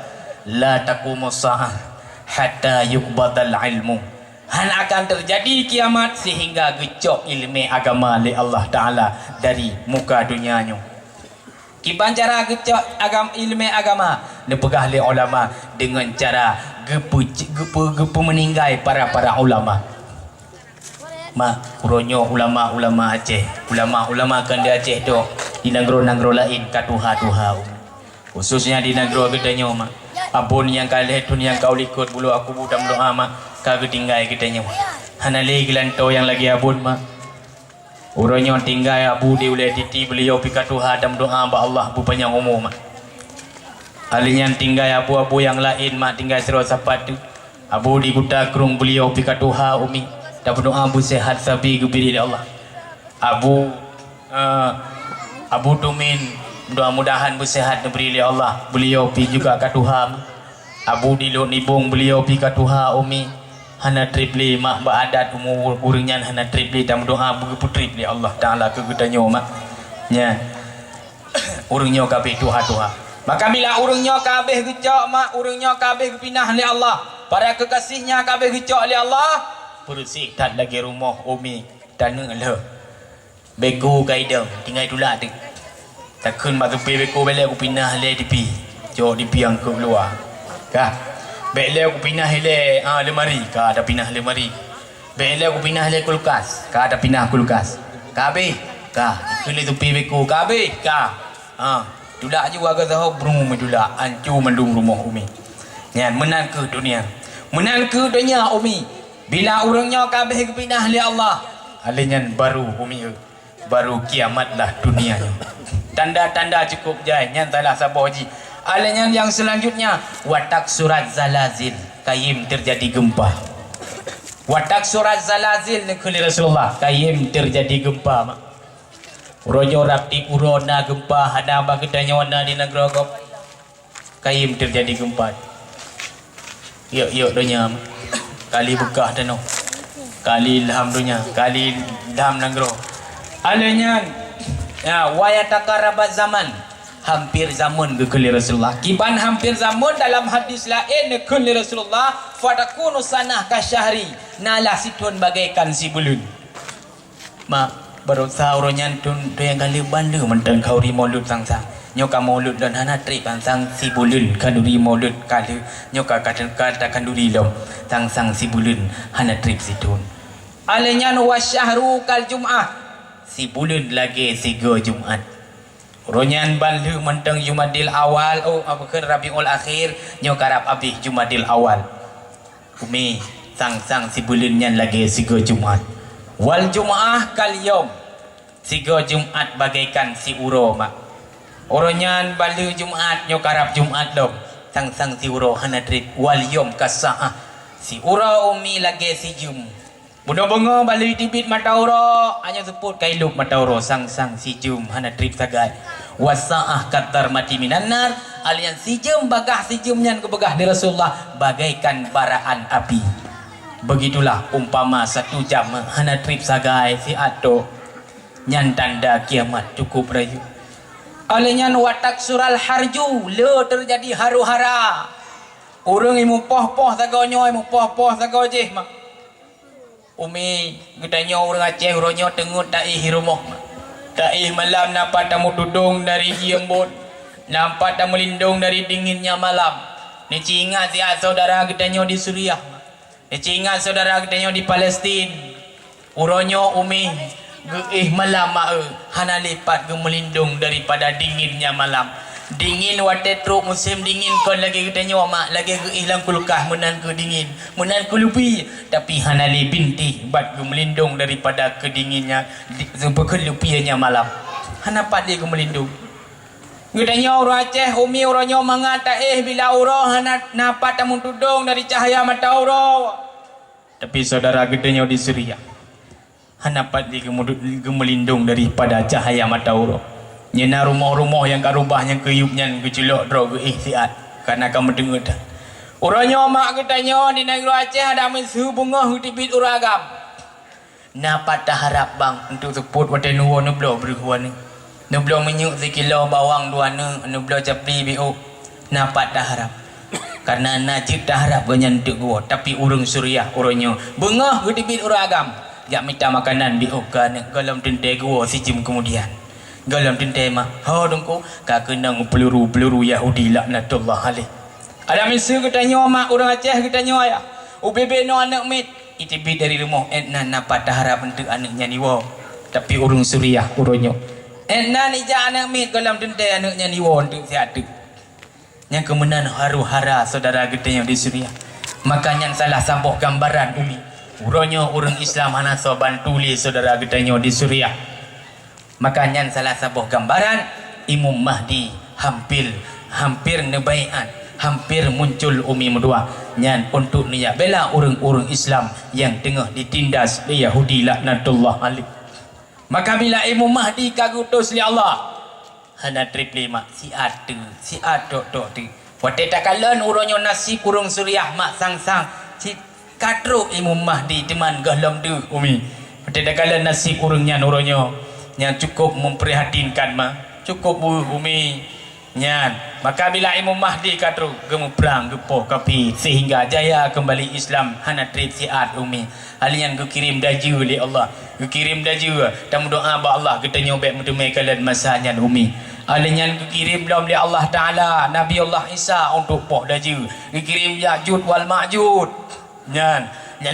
la taqumus saah hatta yuqbadal ilmu. Han akan terjadi kiamat sehingga gecok ilmu agama li Allah Ta'ala dari muka dunianya. Kiban cara gecok ilmu agama dipegah li ulama dengan cara gepu meninggai para ulama. Mak uronyo ulama Aceh, ulama kan di Aceh tu di negro lain katuha khususnya di negro gedanya mak. Abun yang kalih tun yang kau likut bulu aku budam doa mak kagak tinggai gedanya. Hanale gilanto yang lagi abun mak. Uronyo tinggai abu di ulai titi beliau pikatuha dam doa ba Allah bu panjang umur mak. Alinya tinggai abu-abu yang lain mak tinggai siro sapat tu. Abu di kuta kerung beliau pikatuha umi. Dan berdoa abu sehat sabi gebiri Allah. Abu Tumin mudah-mudahan bersehat diberi oleh Allah. Beliau pi juga katuha. Abu Diluk Nibung beliau pi katuha umi. Hana tripli mak beradat umur uringan hana tripli dan berdoa begitu tripli Allah Ta'ala kegedanyo mak. Nya. Urungnya kabeh tuha. Maka bila urungnya kabeh gecok mak, urungnya kabeh pinah li Allah. Para kekasihnya kabeh gecok li Allah. Bersih tak lagi rumah umi tanah le. Beku kaidang tinggal tulak tu. Takkan batu beku balik aku pinah le di pi. Jok di pi yang ke luar. Kah? Bele aku pinah le lemari, ka ada pinah lemari. Bele aku pinah le kulkas, ka ada pinah kulkas. Kabe, ka kini tu pi beku kabe, ka. Tulak juga agak tahu berumur medula, ancu mendung rumah umi. Nyan menan ke dunia. Menan ke dunia umi. Bila orangnya kabeh kepinah li Allah, alinyan baru umi baru kiamatlah dunianya. Tanda-tanda cukup jai nyan salah sabar haji. Alinyan yang selanjutnya watak surat zalazil, kaim terjadi gempa. Watak surat zalazil ni kuli Rasulullah, kaim terjadi gempa mak. Rojo rapti urona gempa hada ba kedanya wana di negara kop. Kaim terjadi gempa. Yuk dunia mak. Kali bekah tanah, kali ilham dunia, kali ilham negro. Alanya, ya wayataqarabat zaman, hampir zaman kekali Rasulullah. Kiban hampir zaman dalam hadis lain kekali Rasulullah. Fatakunu sanah kasyahri, nalah situn bagaikan si bulun. Mak baru tahu ronyan tun yang kali bandu mentang kau rimolud sang-sang. Nyoka maulud dan hana trip sang si bulun kanduri maulud kali nyoka kata kanduri lom sang si bulun hana trip situn. Alanya wasyahru kal jum'ah, si bulun lagi siga Jumat. Ronyan bandu mentang Jumadil awal apa ke Rabiul akhir nyoka rap abih Jumadil awal. Umi sang si bulun nyan lagi siga Jumat. Wal jum'ah kal yom, siga Jumat bagaikan si uro mak. Oronyan balu Jumat nyokarap Jumat dom sang si uro hana trip wal yom kasaah si uro umi lagi si jum budak bengo balu tibit mata uro hanya sebut kailuk mata uro sang si jum hana trip sagai wasaah katar mati minanar alian si jum bagah si jum nyan kebegah di Rasulullah bagaikan baraan api. Begitulah umpama 1 jam hana trip sagai si ato nyan tanda kiamat cukup rayu. Alanya watak sural harju le terjadi haru-hara. Orang imu poh-poh sagonyo imu poh-poh sagojeh mak. Umi gedanya orang Aceh uronyo tengut taih rumah. Taih malam napa tamu tudung dari Giembon. Nampak tak melindung dari dinginnya malam. Ni ingat si saudara kita nyo di Suriah. Ni ingat saudara kita nyo di Palestin. Uronyo umi malam hana lipat ge melindung daripada dinginnya malam. Dingin wate truk musim dingin kon lagi kita nyo mak lagi ge hilang kulkas menan ke dingin menan ke lupi tapi hana li binti bat ge melindung daripada kedinginnya kelupiannya malam. Hana pat dia ge melindung. Kita nyo orang Aceh umi uronyo mangata bila urah hana napat tamun tudung dari cahaya mata urah. Tapi saudara kita nyo di Suriah hana pat dia ge melindung daripada cahaya mata urah. Nyena rumah-rumah yang karubah yang keyupnya kecelok drog ihtiat karena kamu dengar dah. Orangnya mak katanya di negara Aceh ada mesu bunga hutibit uragam. Napa tak harap bang untuk support wate nuwo nublo berhuan ni. Nublo menyuk sekilo bawang dua ne nublo capli biu. Napa tak harap. Karena najib tak harap ganyantuk gua tapi urang Suriah orangnya bunga hutibit uragam. Jak minta makanan biu kan galam tente gua si jam kemudian. Galam tentema ha dongko ka kenang peluru Yahudi laknatullah alaih. Ada misi katanya mak orang Aceh katanya ya. UBB no anak mit itibi dari rumah etna napa tak harap untuk anaknya niwa. Tapi urang Suriah uronyo. Etna ni ja anak mit galam tente anaknya niwa untuk siat. Yang kemenan haru-hara saudara katanya di Suriah. Makanya salah sampok gambaran umi. Uronyo urang Islam hana so bantu li saudara katanya di Suriah. Makanya salah sebuah gambaran Imam Mahdi hampir nebaian, hampir muncul umi medua nyan untuk niat bela orang-orang Islam yang tengah ditindas di Yahudi laknatullah alaih. Maka bila Imam Mahdi kagutus li Allah hana triple mak si atu tu wate takalan uronyo nasib urang Suriah mak sang-sang si katro Imam Mahdi teman galam tu umi wate takalan nasib urangnya uronyo yang cukup memprihatinkan mah cukup umi nyan. Maka bila Imam Mahdi katru gemu perang gepoh kapi sehingga jaya kembali Islam hana trip siat umi alian kirim daju li Allah kirim daju tamu doa ba Allah kita nyobek mudumai kalian masanya umi alian kirim dalam li Allah taala Nabi Allah Isa untuk poh daju kirim Ya'jud wal Ma'jud nyan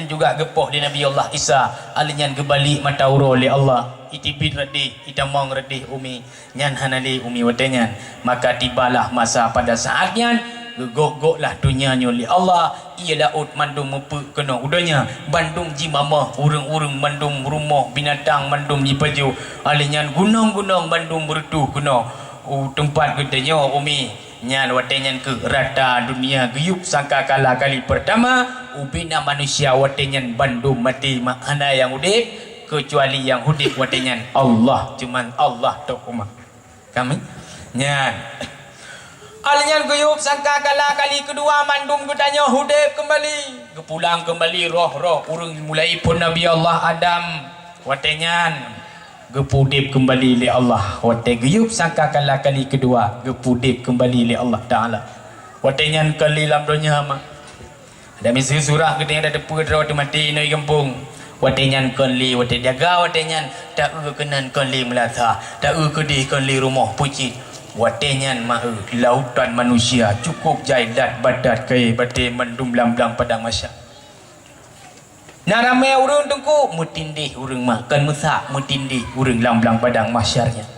juga gepoh di Nabi Allah Isa alian kembali mata uro li Allah itibit redih itamong redih umi nyan hanali umi watenya. Maka tibalah masa pada saatnya gegok-goklah dunia li Allah ialah ut mandum mepe kena udanya bandung ji mamah urang-urang bandung rumah binatang bandung ji paju alinyan gunung-gunung bandung bertuh kena tempat gedenya umi nyan watenya ke rata dunia geyup sangka kala kali pertama ubina manusia watenya bandung mati mana yang udip kecuali yang hudip wadenyan Allah cuman Allah tok umah kami nyan alinyan guyup sangka kala kali kedua mandum gedanya hudip kembali kepulang kembali roh-roh urang mulai pun Nabi Allah Adam wadenyan gepudip kembali li Allah wate guyup sangka kala kali kedua gepudip kembali li Allah taala wadenyan kali lam dunia mah ada misi surah gedenya ada depu wate mati noi kampung watenyan konli wate jaga watenyan tak kenan konli melata tak kedih konli rumah pucit watenyan ma lautan manusia cukup jaidat badat kai bate mendum lamblang padang masya narame urang tengku mutindih urang makan mesak mutindih urang lamblang padang masyarnya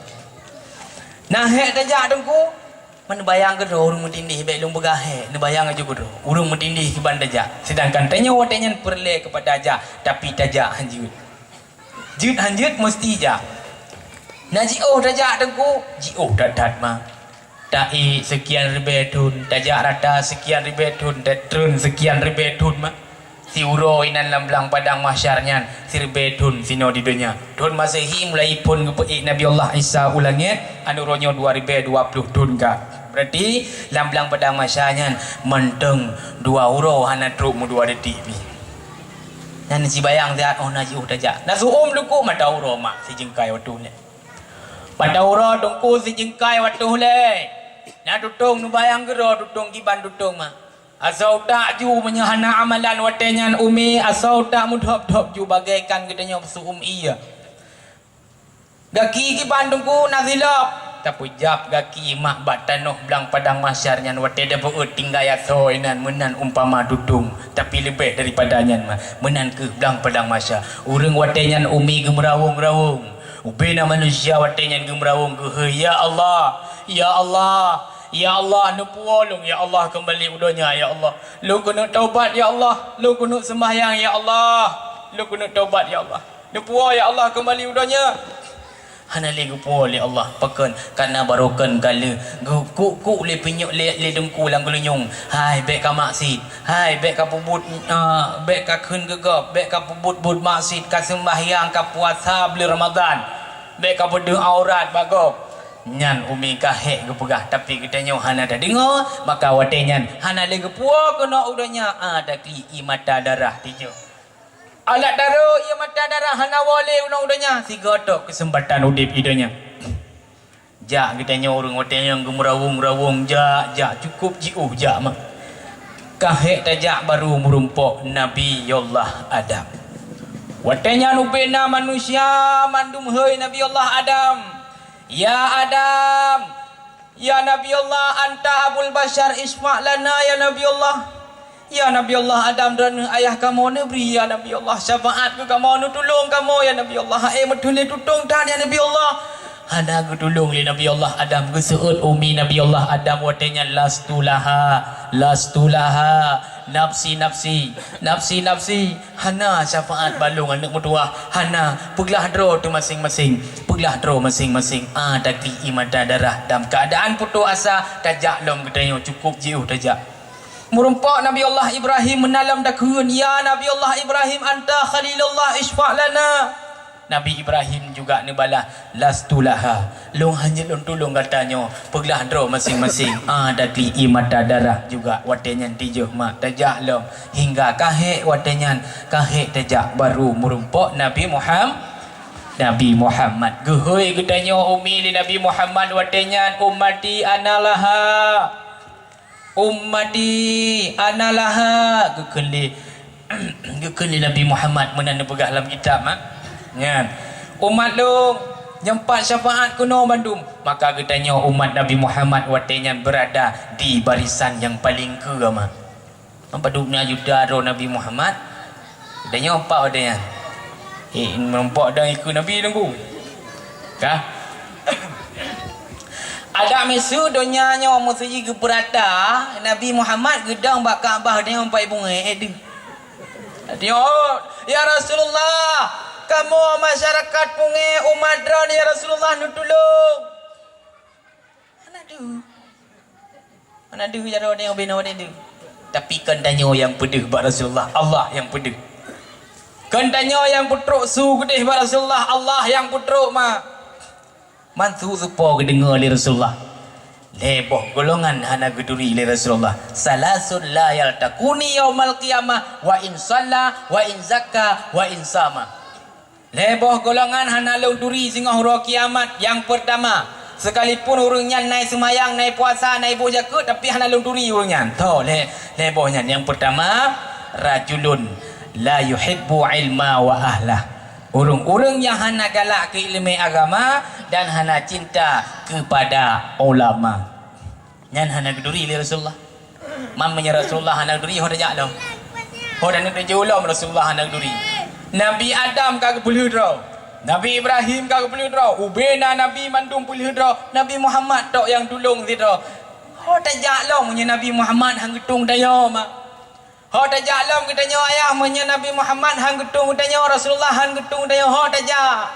nah hek tajak tengku mana bayang ke urang mutindih baik lung begahe ne bayang aja ke urang mutindih ke bandaja sedangkan tanya watenyan perle kepada aja tapi tajak hanjut mesti ja na jio tajak tengku jio dadat mah tai sekian ribetun tajak rata sekian ribetun detrun sekian ribetun mah si uro inan lamblang padang mahsyarnya si ribetun sino di dunia don masehi mulai pun ngepeik Nabi Allah Isa ulangnya anu ronyo 2020 tun ka berarti lamblang padang mahsyarnya menteng dua uro hana truk mu dua detik bi dan si bayang zat oh naji tajak na suum luku mata uro mak si jengkai watu le mata uro dongku si jengkai watu le na tutung nu bayang gero tutung kiban tutung mak asau tak ju menyahana amalan watenyan umi asau tak mudhop-dhop ju bagaikan gedenya suum iya daki ki bandungku nazilap tapi jap gaki mak bat tanuh belang padang masyar nyan wate da beut tinggal ya soinan menan umpama dudung tapi lebih daripada nyan mah menan ke belang padang masyar urang wate nyan umi gemerawung-rawung ubena manusia wate nyan gemerawung ke ya Allah ya Allah ya Allah nu puolong ya Allah kembali udonya ya Allah lu kena taubat ya Allah lu kena sembahyang ya Allah lu kena taubat ya Allah nu puo ya Allah kembali udonya hana legu po le Allah pakan kana barokan gala ku le pinyuk le dengku lang gulunyong hai bek ka maksud hai bek ka pubut bek ka khun gegap bek ka pubut bud maksud ka sembahyang ka puasa bulan Ramadan bek ka bedu aurat bagop nyan umi ka hek ke pegah tapi kita nyo hana dah dengar maka wate nyan hana legu po kena udanya ada kli mata darah tijo alat darah ia mata darah hana boleh undang-undangnya si gotok kesempatan udip idanya jak kita nyorong hotel yang gemerawung-rawung jak cukup jiuh jak mak kahek tajak baru merumpok Nabi Allah Adam watenya nubena manusia mandum hei Nabi Allah Adam ya Adam ya Nabi Allah anta abul bashar isma' lana ya Nabi Allah ya Nabi Allah Adam dan ayah kamu ni beri ya Nabi Allah syafaat ke kamu nu tolong kamu ya Nabi Allah metulih tutung dan ya Nabi Allah hana ku tolong li Nabi Allah Adam ke seut umi Nabi Allah Adam watenya lastulaha nafsi hana syafaat balung anak mertua hana peglah draw tu masing-masing dagli imada darah dalam keadaan putus asa tajak lom katanya cukup jiuh tajak merumpak Nabi Allah Ibrahim menalam dakun ya Nabi Allah Ibrahim anta khalilullah isfa' lana Nabi Ibrahim juga nebala lastulaha long hanya long tolong katanya peglah draw masing-masing dagli imata darah juga watenyan tijuh mak tajak long hingga kahek watenyan kahek tajak baru merumpak Nabi Muhammad gehoi katanya umi li Nabi Muhammad watenyan ummati analaha gekeli Nabi Muhammad menanda pegah dalam kitab kan umat lu nyempat syafaat kuno bandum maka katanya umat Nabi Muhammad watenya berada di barisan yang paling kerama mempaduknya juda ro Nabi Muhammad katanya empat watenya nampak dah ikut Nabi tunggu kah ada mesu donyanya musuhi ke perata Nabi Muhammad gedang bak Kaabah dia empat bunga dia ya Rasulullah kamu masyarakat punge umat dron ya Rasulullah nu tolong mana du ya ro dia bina wade tapi kandanya yang pedih bak Rasulullah Allah yang pedih kandanya yang putruk su gedih bak Rasulullah Allah yang putruk mantu supo kedengar li Rasulullah leboh golongan hana geduri li Rasulullah salasun la yaltakuni yaumal qiyamah wa in shalla wa in zakka wa in sama leboh golongan hana duri singah hura kiamat yang pertama sekalipun urangnya naik semayang naik puasa naik buh zakat tapi hana duri urangnya to lebohnya yang pertama rajulun la yuhibbu ilma wa ahlah urang-urang yang hana galak ke ilmu agama dan hana cinta kepada ulama. Nyan hana geduri li Rasulullah. Mamanya Rasulullah hana geduri ho dajak dah. Ho dan nak julam Rasulullah hana geduri. Nabi Adam kagak boleh draw. Nabi Ibrahim kagak boleh draw. Ubena Nabi mandum boleh draw. Nabi Muhammad tok yang tolong si draw. Ho dajak lah punya Nabi Muhammad hang getung daya mak. Ho tajak lam katanya ayah punya Nabi Muhammad hang getung katanya Rasulullah hang getung katanya ho tajak.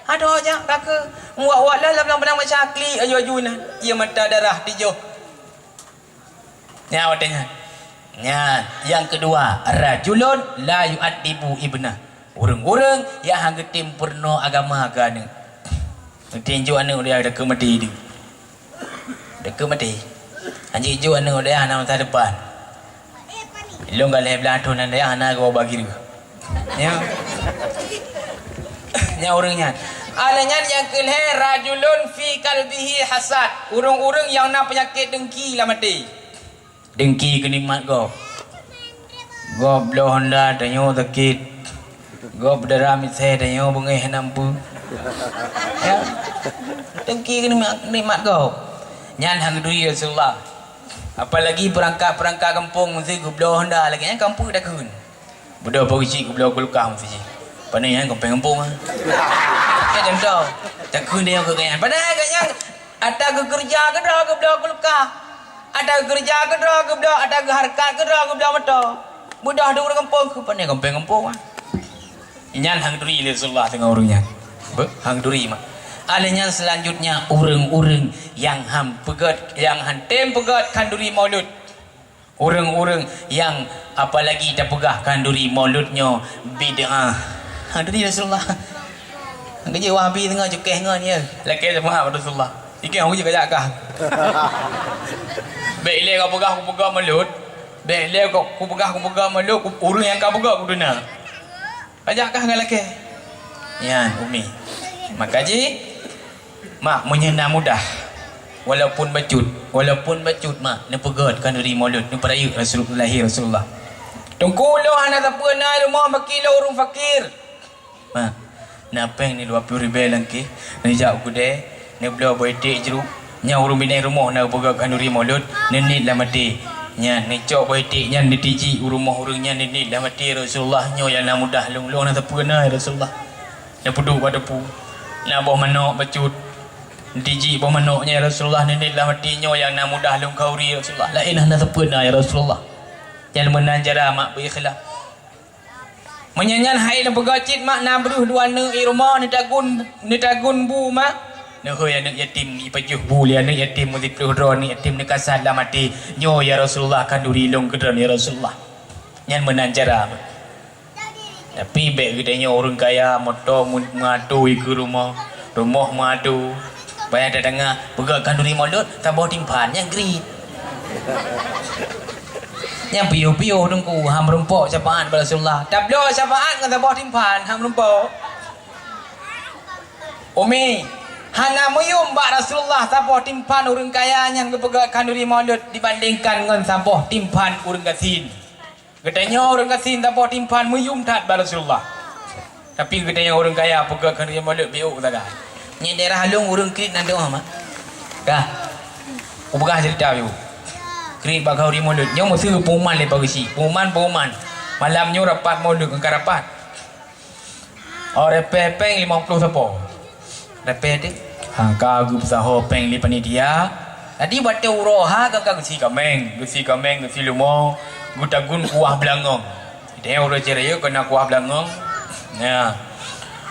Aduh aja kakak muak-muak lah dalam benang macam akli aju-aju nah. Ia mata darah tijuh. Ya watanya. Ya, yang kedua rajulun la yu'addibu ibnah. Urang-urang yang hang getim purno agama agana. Tinju anu dia ada kemati dia. Ada mati. Anji hijau anu dia ana masa depan. Long galeh belantun dia ana go bagi dia. Ya. Ya orangnya. Alanya yang kelih rajulun fi qalbihi hasad. Urang-urang yang nak penyakit dengki lah mati. Dengki kenikmat go. Go blow Honda tanyo sakit. Go berderam saya dan yo bungai nampu. Ya. Tengki nikmat kau. Nyan hang duri Rasulullah. Apalagi perangkat kampung mesti gublo Honda lagi kan kampung dah kun. Budak polisi gublo kulukah mesti. Pandai yang kampung ah. Ya contoh. Tak kun dia ke kan. Pandai kan ada kerja ke dah gublo kulukah. Ada kerja ke dah gublo ada harkat ke dah gublo motor. Budak dulu kampung ke pandai kampung ah. Nyan hang duri Rasulullah tengah orangnya. Hang duri mah. Alanya selanjutnya orang-orang yang hantem pegat kanduri maulud. Orang-orang yang apalagi dah pegah kanduri mauludnya bid'ah. Duri Rasulullah. Kerja Wahabi tengah cukeh dengan dia. Laki sama Rasulullah. Ikan aku je kajak kah. Baik le kau pegah maulud. Baik le kau pegah maulud. Orang yang kau pegah aku dunia. Kajak kah dengan laki. Ya, Umi. Maka ji mak menyena mudah walaupun bacut mak ni pegat kanduri maulud ni perayaan Rasulullah tungkulo anak apa na rumah makilo urung fakir mak napeng ni 20 ribu langki ni jak aku de ni belo boy dik jeruk nya urung binai rumah na pegat kanduri maulud ni nit lah mati nya ni cok boy dik nya ni tiji rumah urungnya ni nit lah mati Rasulullah nyo yang na mudah long na apa na Rasulullah na puduk pada pu na boh manok bacut Diji pemenuknya Rasulullah ni lah matinya yang nak mudah lung kauri Rasulullah. La ilaha illallah sepena ya Rasulullah. Yang menanjara mak berikhlas. Menyanyan hai dan pegacit mak na beruh dua ne rumah ni tagun bu mak. Ne hoy anak yatim ipajuh bu li anak yatim mesti peluh ni yatim ni kasar lah mati. Nyo ya Rasulullah kanduri lung kedran ya Rasulullah. Yang menanjara. Tapi baik gedenya orang kaya motor mengadu ke rumah mengadu. Bayar dah dengar pegat kanduri maulud tabah timpan yang grid. Yang piu-piu dengku ham rempok syafa'at pada Rasulullah. Tablo syafa'at dengan tabah timpan ham rempok. Umi, hana muyum bak Rasulullah tabah timpan urang kaya yang pegat kanduri maulud dibandingkan dengan tabah timpan urang gasin. Gedanya urang gasin tabah timpan muyum tat bak Rasulullah. Tapi gedanya urang kaya pegat kanduri maulud biuk tagah. Ni daerah halung urang krit nan doa mak. Kah. Ubah cerita biu. Krit bakau di maulud. Nyo mesti pengumuman le pagi. Pengumuman. Malamnya rapat maulud engkau rapat. Ore pepeng 50 sapo. Repet dik. Hang kagu saho peng li panitia. Tadi batu uroha kang si kameng lumo. Gutagun kuah belangong. Dia ora ceria kena kuah belangong. Ya.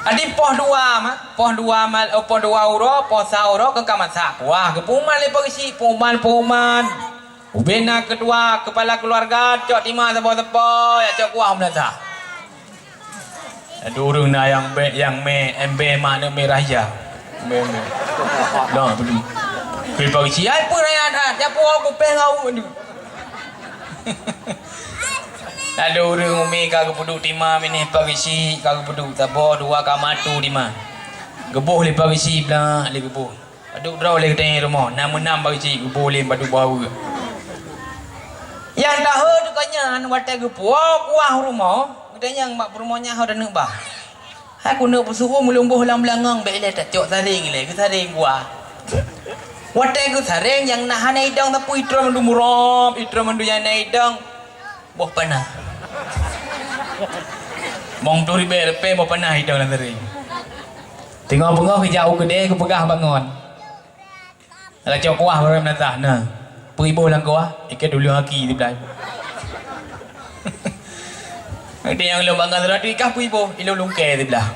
Adi poh dua uro, poh sauro ke kamasa. Wah, kepuman le pagi puman. Ubena kedua kepala keluarga cok timah sepo ya cok kuah menata. Durung na yang MB mana merah ya. MB. Dah perlu. Ke pagi ai pun raya dah. Ya poh aku pengau ni. Lalu orang umi kagak peduk timah ini pagi si kagak peduk tabo dua kamatu timah. Gebuh le pagi si belah le gebuh. Aduk draw le keteng rumah. Nam pagi si gebuh le padu bau. Yang dah tu kanya watai gebuh kuah rumah. Katanya mak rumahnya hau dah nak bah. Aku nak bersuruh melumbuh lang belangang baik le tak cok saring le ke saring kuah. Watai ke saring yang nah hanai dang tapi itra mandu muram, itra mandu yang nai dang. Boh panah. Mong tu ribe lepe boh panah hidang lan tering. Tengok ke jauh gede ke pegah bangun. Ala cok kuah baru menatah nah. Peribu lang kuah, ikat dulu haki di belai. Ada yang lu bangun tadi kah peribu, ilu lungke di belah.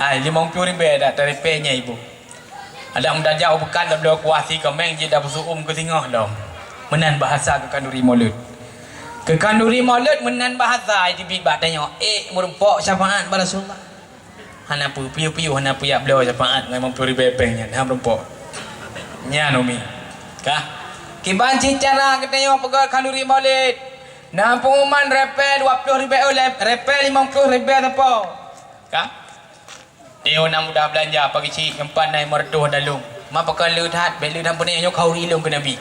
Ai 50 ribe dah dari pe-nya ibu. Ada mudah jauh bukan dah kuah si kameng je dah bersuum ke tengah dah. Menan bahasa ke kanduri maulud. Ke kanduri maulud menan bahasa di bibat tanya merempok syafaat pada Rasulullah. Hana piu-piu hana piak beliau syafaat dengan 50 ribu pengnya hang merempok. Nya Umi. Kah? Kibanci cara katanya pegat kanduri maulid. Nah pengumuman repel 20 ribu repel 50 ribu apa? Kah? Dia nak mudah belanja pagi cik empat naik mertuh dalung. Ma pakai leut hat, beli dan punya nyok kau rilung ke Nabi.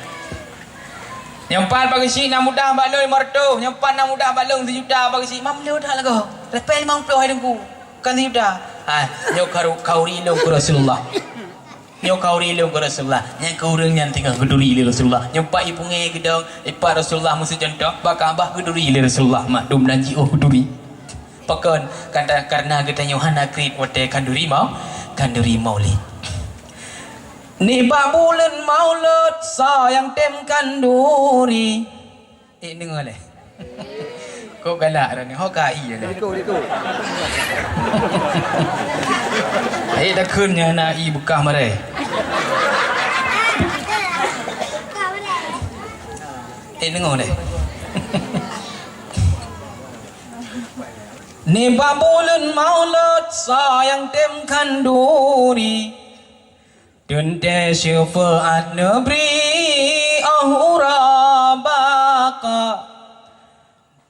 Nyempan bagi si nak mudah balung marto, nyempan nak mudah balung 1 juta bagi si. Mam leu dah lagu. Lepas 50 hari dengku. Kan 1 juta. Nyok kau rilung ke Rasulullah. Nyok kau rilung ke Rasulullah. Yang kau urang yang tinggal geduri li Rasulullah. Nyempak ibu ngai gedong, ipat Rasulullah musuh contoh, bakal abah geduri li Rasulullah. Mak dum dan jiu geduri. Pakon kata karena kita Yohana krit wate kanduri maulid. Ni bulan maulud sayang tem kanduri. Dengar leh. Kau galak dah ni. Kau kai je lah. Diko. Dah kunnya nak i bekah mare. Dengar leh. Ni bulan maulud sayang tem kanduri. Tunte syafaat Nabi ahura baka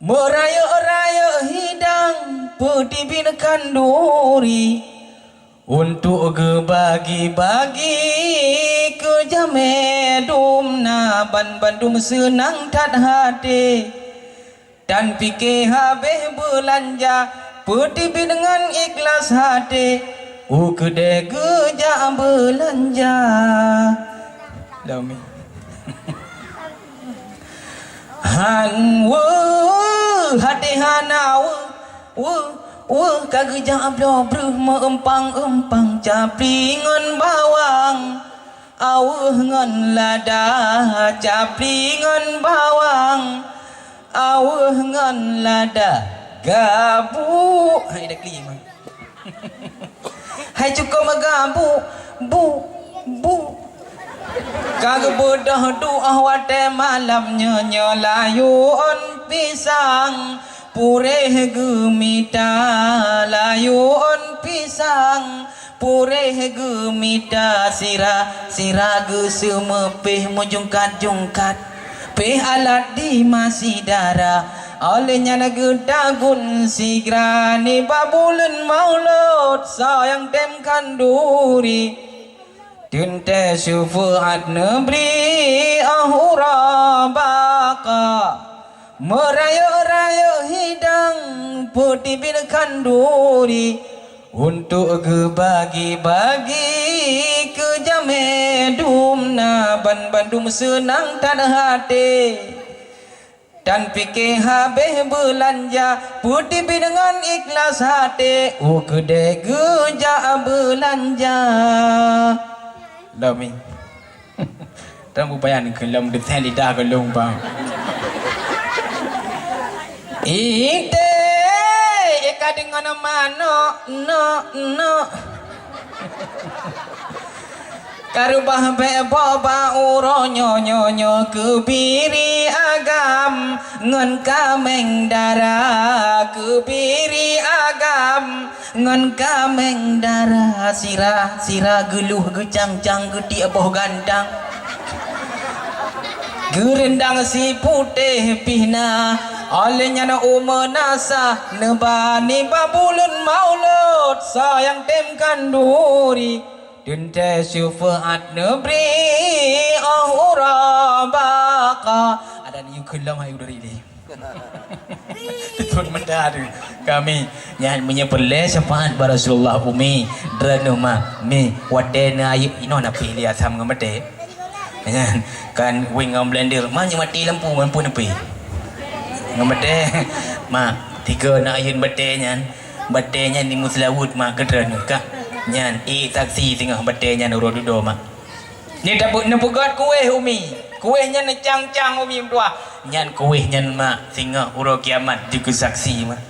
meraya-raya hidang petibin kanduri untuk bagi-bagi ke jame dumna ban-bandum senang tat hati dan fikir habis belanja petibin dengan ikhlas hati. Kedai gejak belanja. Dami. Hati hana kagejak blobruh meempang-empang caplingan bawang. Ngan lada caplingan bawang. Ngan lada gabu. Hai dah kelima. Hai cukup magabu bu kagak bodoh doa wate malamnya nyolayun pisang pureh gemita layun pisang pureh gemita sira gesemepeh mujungkat peh alat di masih darah olehnya lagu dagun sigrani babulan maulud sayang tem kanduri tunte syafaat Nabi ahura baka meraya-raya hidang petibin kanduri untuk bagi-bagi ke jame dumna ban-bandum senang tak hati dan fikir habis belanja putih dengan ikhlas hati kedai gejak belanja Dami Tamu bayan kelam detan lidah kelung bang Ite eka dengan mano no Karubah bebo uro nyo kebiri agam ngon kameng dara kebiri agam ngon kameng dara sira geluh gecang-cang gedi aboh gandang gerendang si putih pihna olehnya na umenasa nebani babulun maulud sayang tem kanduri Tunte syafaat Nabi ahura baka ada ni kelam hai udari ni Tutun mendar kami yang menyepele syafaat pada Rasulullah umi dranuma mi wadena ayub ino na pilih asam ngamate kan wing ngam blender manya mati lampu mampu nepi ngamate ma 3 nak ayun batenya ni muslawud ma kedran ka nyan saksi tengah batai nyan urodudo mak ni dapat nepugat kuih umi kuih nyan cang-cang umi tua nyan kuih nyan mak singa uro kiamat juga saksi mak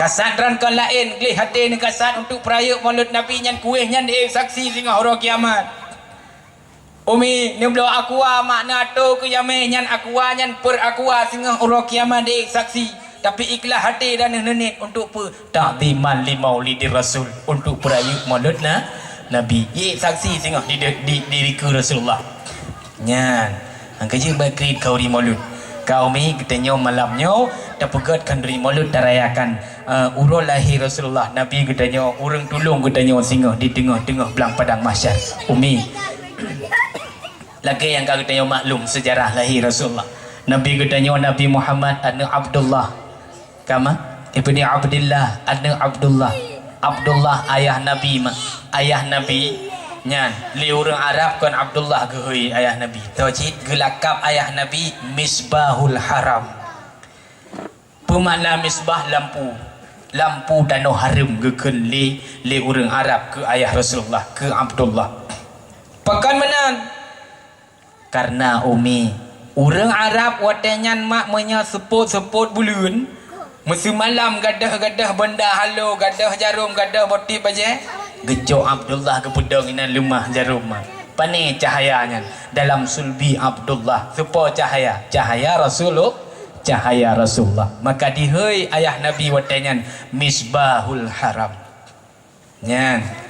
kasadran kan lain glih hati ni kasad untuk perayaan maulud nabi nyan kuih nyan saksi singa uro kiamat umi ni belo aqua makna ato ke yame nyan aqua nyan per aqua singa uro kiamat saksi tapi ikhlas hati dan nenek untuk ta'ziman li maulidir rasul untuk perayaan maulud nabi saksi tengok di diri ke Rasulullah nyan angkaje bakri kau di maulud kau mi kita malamnya dapat kan dari maulud tarayakan urul lahir Rasulullah nabi kita urang tulung kita singa di tengah-tengah belang padang mahsyar umi lagi yang kau kita maklum sejarah lahir Rasulullah Nabi katanya Nabi Muhammad anak Abdullah. Kama ibni Abdullah anak Abdullah. Abdullah ayah Nabi ayah Nabi nyan li orang Arab kan Abdullah geui ayah Nabi. Taucid gelakap ayah Nabi Misbahul Haram. Pemakna misbah lampu. Lampu danau harum gekeun li orang Arab ke ayah Rasulullah ke Abdullah. Pakan menan karena umi orang Arab watenyan mak menya seput bulun mesti malam gadah benda halo gadah jarum gadah boti baje gejo Abdullah ke pedang ina lumah jarum pane cahayanya dalam sulbi Abdullah sepo cahaya Rasulullah maka dihei ayah Nabi watenyan Misbahul Haram nyan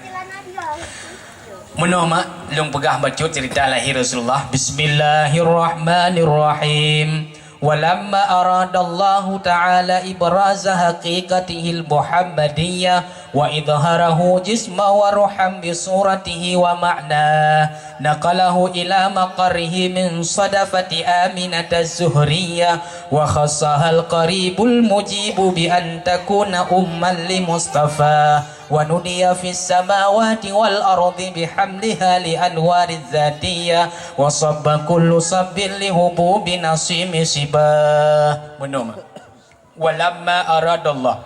menoma long pegah baca cerita lahir Rasulullah. Bismillahirrahmanirrahim. Walamma aradallahu ta'ala ibraza haqiqatihil muhammadiyah wa idharahu jisma wa ruham bi suratihi wa ma'na naqalahu ila maqarihi min sadafati aminata zuhriyah wa khassahal qaribul mujibu bi an takuna umman li mustafa wa nudiya fis samawati wal ardi bihamdiha li anwariz zatiyah wa sabba kullu sabbin li hububi nasimi sibah menoma walamma aradallah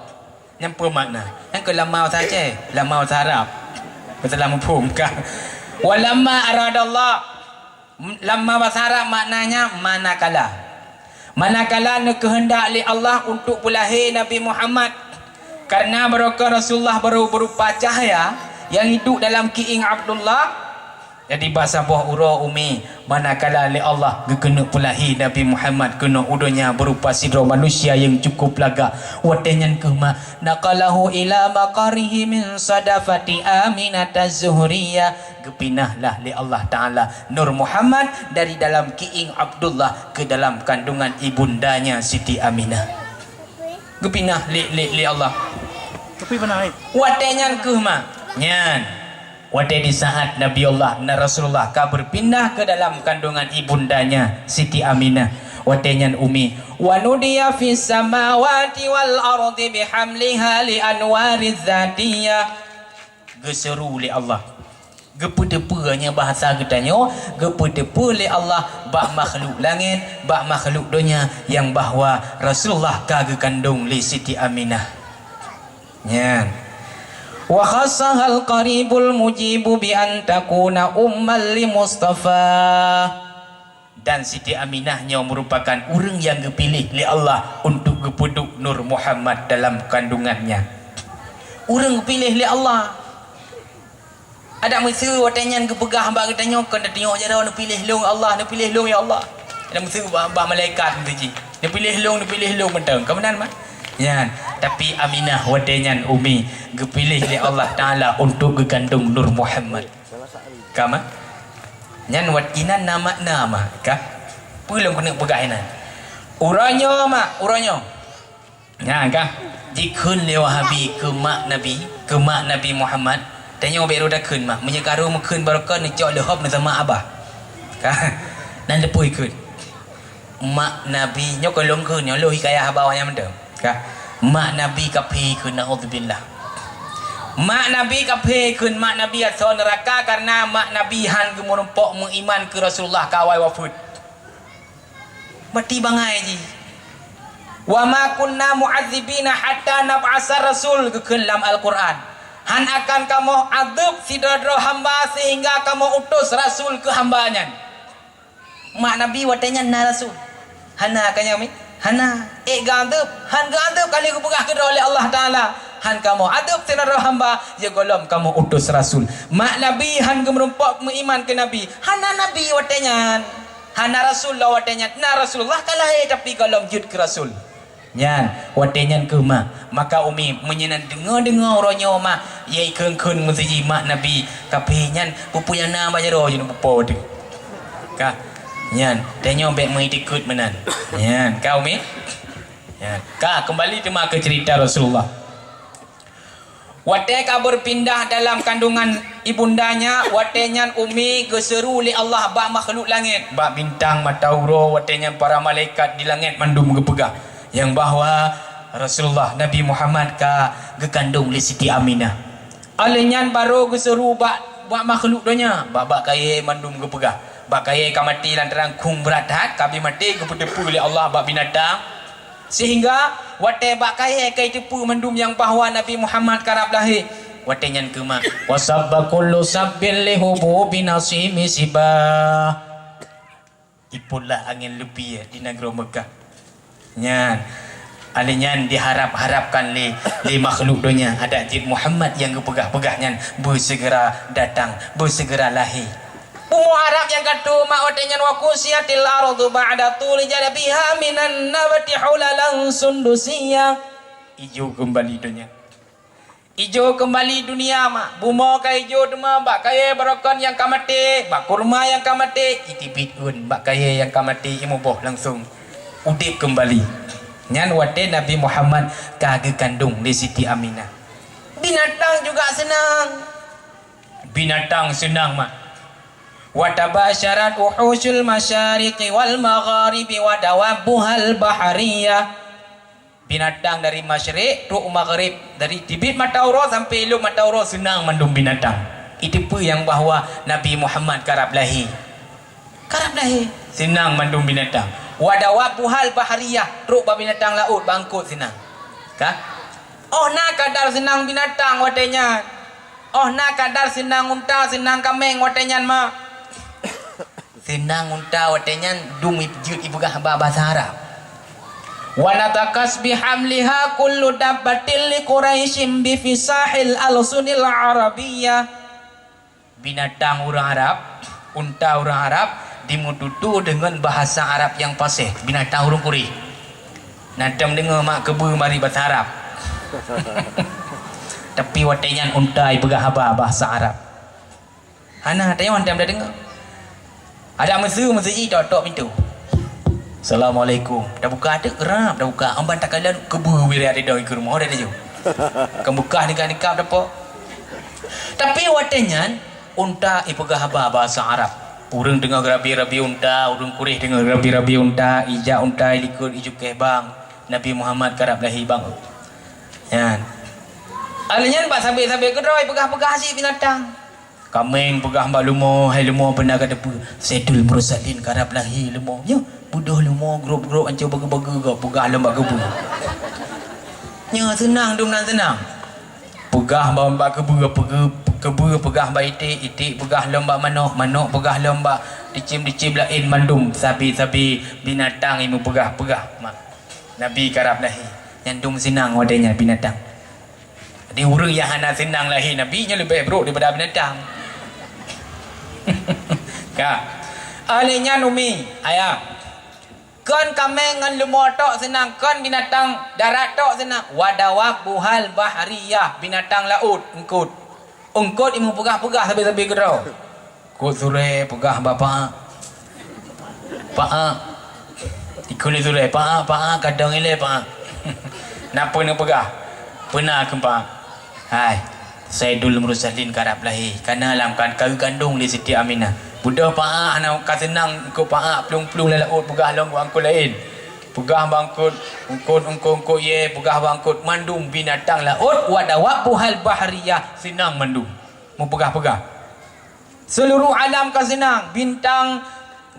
yang bermakna yang ke lamau saja lamau Arab betul lamau pumkah walamma aradallah lamma bahasa Arab maknanya manakala kehendak li Allah untuk berlahir Nabi Muhammad karena mereka Rasulullah baru berupa cahaya yang hidup dalam kiing Abdullah. Jadi bahasa buah ura umi manakala li Allah kena pulahi Nabi Muhammad kena udunya berupa sidra manusia yang cukup laga watenyan kema naqalahu ila maqarihi min sadafati aminata zuhriyah gepinahlah li Allah Ta'ala Nur Muhammad dari dalam kiing Abdullah ke dalam kandungan ibundanya Siti Aminah gepinah li Allah Tapi benar ni. watenyan kema nyan Wadai di saat Nabi Allah dan Rasulullah ka berpindah ke dalam kandungan ibundanya Siti Aminah wadenyan umi wa nudiya fis samawati wal ardi bihamliha li anwariz zatiyah geseru li Allah gepedepeanya bahasa katanya gepedepe li Allah bak makhluk langit bak makhluk dunia yang bahwa Rasulullah ka kandung li Siti Aminah nyan wa khassahal qaribul mujibu bi an takuna ummal li Mustafa dan Siti Aminahnya merupakan orang yang dipilih oleh Allah untuk gepuduk Nur Muhammad dalam kandungannya orang dipilih oleh Allah ada mesti watanyan kepegah hamba katanya kena tengok jara nak pilih long Allah nak pilih long ya Allah ada mesti hamba malaikat tu nak pilih long mentang kebenaran mah yan tapi Aminah wadenyan umi gepilih oleh Allah Ta'ala untuk gegandung Nur Muhammad kama yan wat inan nama kah belum kena pegainan uranya ya kah dikun le wahabi ke mak Nabi Muhammad tanya beru dah kun mak menyekaru mekun barakah ni jauh lehop ni sama abah kah nan lepui kun mak Nabi nyo kolong kun nyo lo hikayah abawanya mendem kah mak Nabi kapi kun naudzubillah mak Nabi kapi kun mak Nabi asal neraka karena mak Nabi han gemurumpok mengiman ke Rasulullah kawai wafud mati bangai ji wa ma kunna mu'adzibina hatta nab'asa rasul ke dalam Al-Quran han akan kamu adab sidra hamba sehingga kamu utus rasul ke hambanya mak Nabi watanya na rasul hana kanya mi hana gadab han gadab kali ku pegah ke oleh Allah Taala han kamu adab sidra hamba ya golom kamu utus rasul mak Nabi han gemerumpak mengiman ke Nabi hana Nabi watanya hana rasulullah watanya na Rasulullah kalah tapi golom jud ke rasul nyan wadenyan ke mak maka umi menyenan dengar orangnya mak yai keun mesti mak Nabi tapi nyan pupuyana bajaro jin pupo de ka nyan denyo bek mai dikut menan nyan kau umi nyan ka kembali tema ke cerita Rasulullah Wateka berpindah dalam kandungan ibundanya, watenya umi geseru li Allah ba makhluk langit, ba bintang matauro, watenya para malaikat di langit mandum gepegah yang bahwa Rasulullah Nabi Muhammad ka gekandung li Siti Aminah. Alenyan baru geseru ba makhluk donya, ba kaya mandum gepegah, ba kaya ka mati lantaran kung berat hat kabi mati gepedepu li Allah ba binatang. Sehingga wate bak kaya kai tepu mendum yang bahwa Nabi Muhammad karab lahir wate nyan kema wasabba kullu sabbil lihubu binasimi sibah ipulah angin lebih di negeri Mekah nyan alinyan diharap-harapkan li makhluk dunia ada jid Muhammad yang gepegah-pegah nyan bersegera datang bersegera lahir. Umu Arab yang kedua ma'wadnya wa kusiyatil ardu ba'da tuli jadabiha minan nabati hulalan sundusiyah. Ijo kembali dunia. Ijo kembali dunia mak. Bumo ka ijo dema bak kaya barakon yang kamati, bak kurma yang kamati, itibitun bak kaya yang kamati imuboh langsung udip kembali. Nyan wate Nabi Muhammad kage kandung di Siti Aminah. Binatang juga senang. Binatang senang mak. Watabasyarat uhusul masyariqi wal magharibi wa dawabuhal bahariyah. Binatang dari masyrik tu maghrib, dari tibit matauro sampai ilmu matauro senang mandum binatang. Itu pun yang bahwa Nabi Muhammad karab lahir senang mandum binatang. Wa dawabuhal bahariyah, truk binatang laut bangkut senang. Ka? Oh nak kadar senang binatang watenya. Oh nak kadar senang unta senang kameng watenya mak. Senang unta watenya dumi jut ibu gah bahasa Arab. Wa natakas bihamliha kullu dabbatil li quraisyin bi fisahil alsunil arabiyyah. Binatang orang Arab, unta orang Arab dimututu dengan bahasa Arab yang fasih. Binatang orang Quraisy. Nadam dengar mak kebu mari bahasa Arab. Tapi watenya unta ibu gah bahasa Arab. Hana tayang dah dengar. Ada mesu tok pintu. Assalamualaikum. Dah buka ada geram, dah buka. Amban tak kalan kebu wir ada dah ke rumah ada je. Kamu buka nikah dapat. Tapi watenya unta ipegah bahasa Arab. Urang dengar rabi-rabi unta, urang Quraisy dengar rabi-rabi unta, ija unta ikut ijuk ke bang. Nabi Muhammad karab lahir bang. Yan. Alnya bak sabe-sabe kedoi pegah-pegah si binatang. Kameng pegah mbak lumo, hai lumo benar kata apa? Saidul Mursalin karab lahir lumo. Ya, budoh lumo grup-grup ancau baga-baga pegah lembak kebu. Ya senang dong nan senang. Pegah mbak kebu pegah mbak itik pegah lembak manok pegah lembak dicim lain mandum sapi binatang imu pegah mak. Nabi karab lahir. Yang dong senang wadanya binatang. Di orang yang hana senang lahir Nabi nya lebih buruk daripada binatang. Ka. Alenya numi ayah. Kon kameng ngan lumo tok senang, kon binatang darat tok senang. Wadawab buhal bahariyah, binatang laut ungkut imu pegah-pegah sampai gerau. Kut sure pegah bapa. Pak. Ikut ni sure pak kadang ile pak. Napa nak pegah? Pernah kempa. Hai, Saidul Mursalin karab lahir. Karena alam kan kandung di Siti Aminah. Budak pak anak kasenang ikut pak pelung-pelung laut pegah long bangkut lain. Pegah bangkut ungkut ye pegah bangkut mandum binatang laut wadawab buhal bahriyah senang mandum. Mu pegah-pegah. Seluruh alam kan senang, bintang,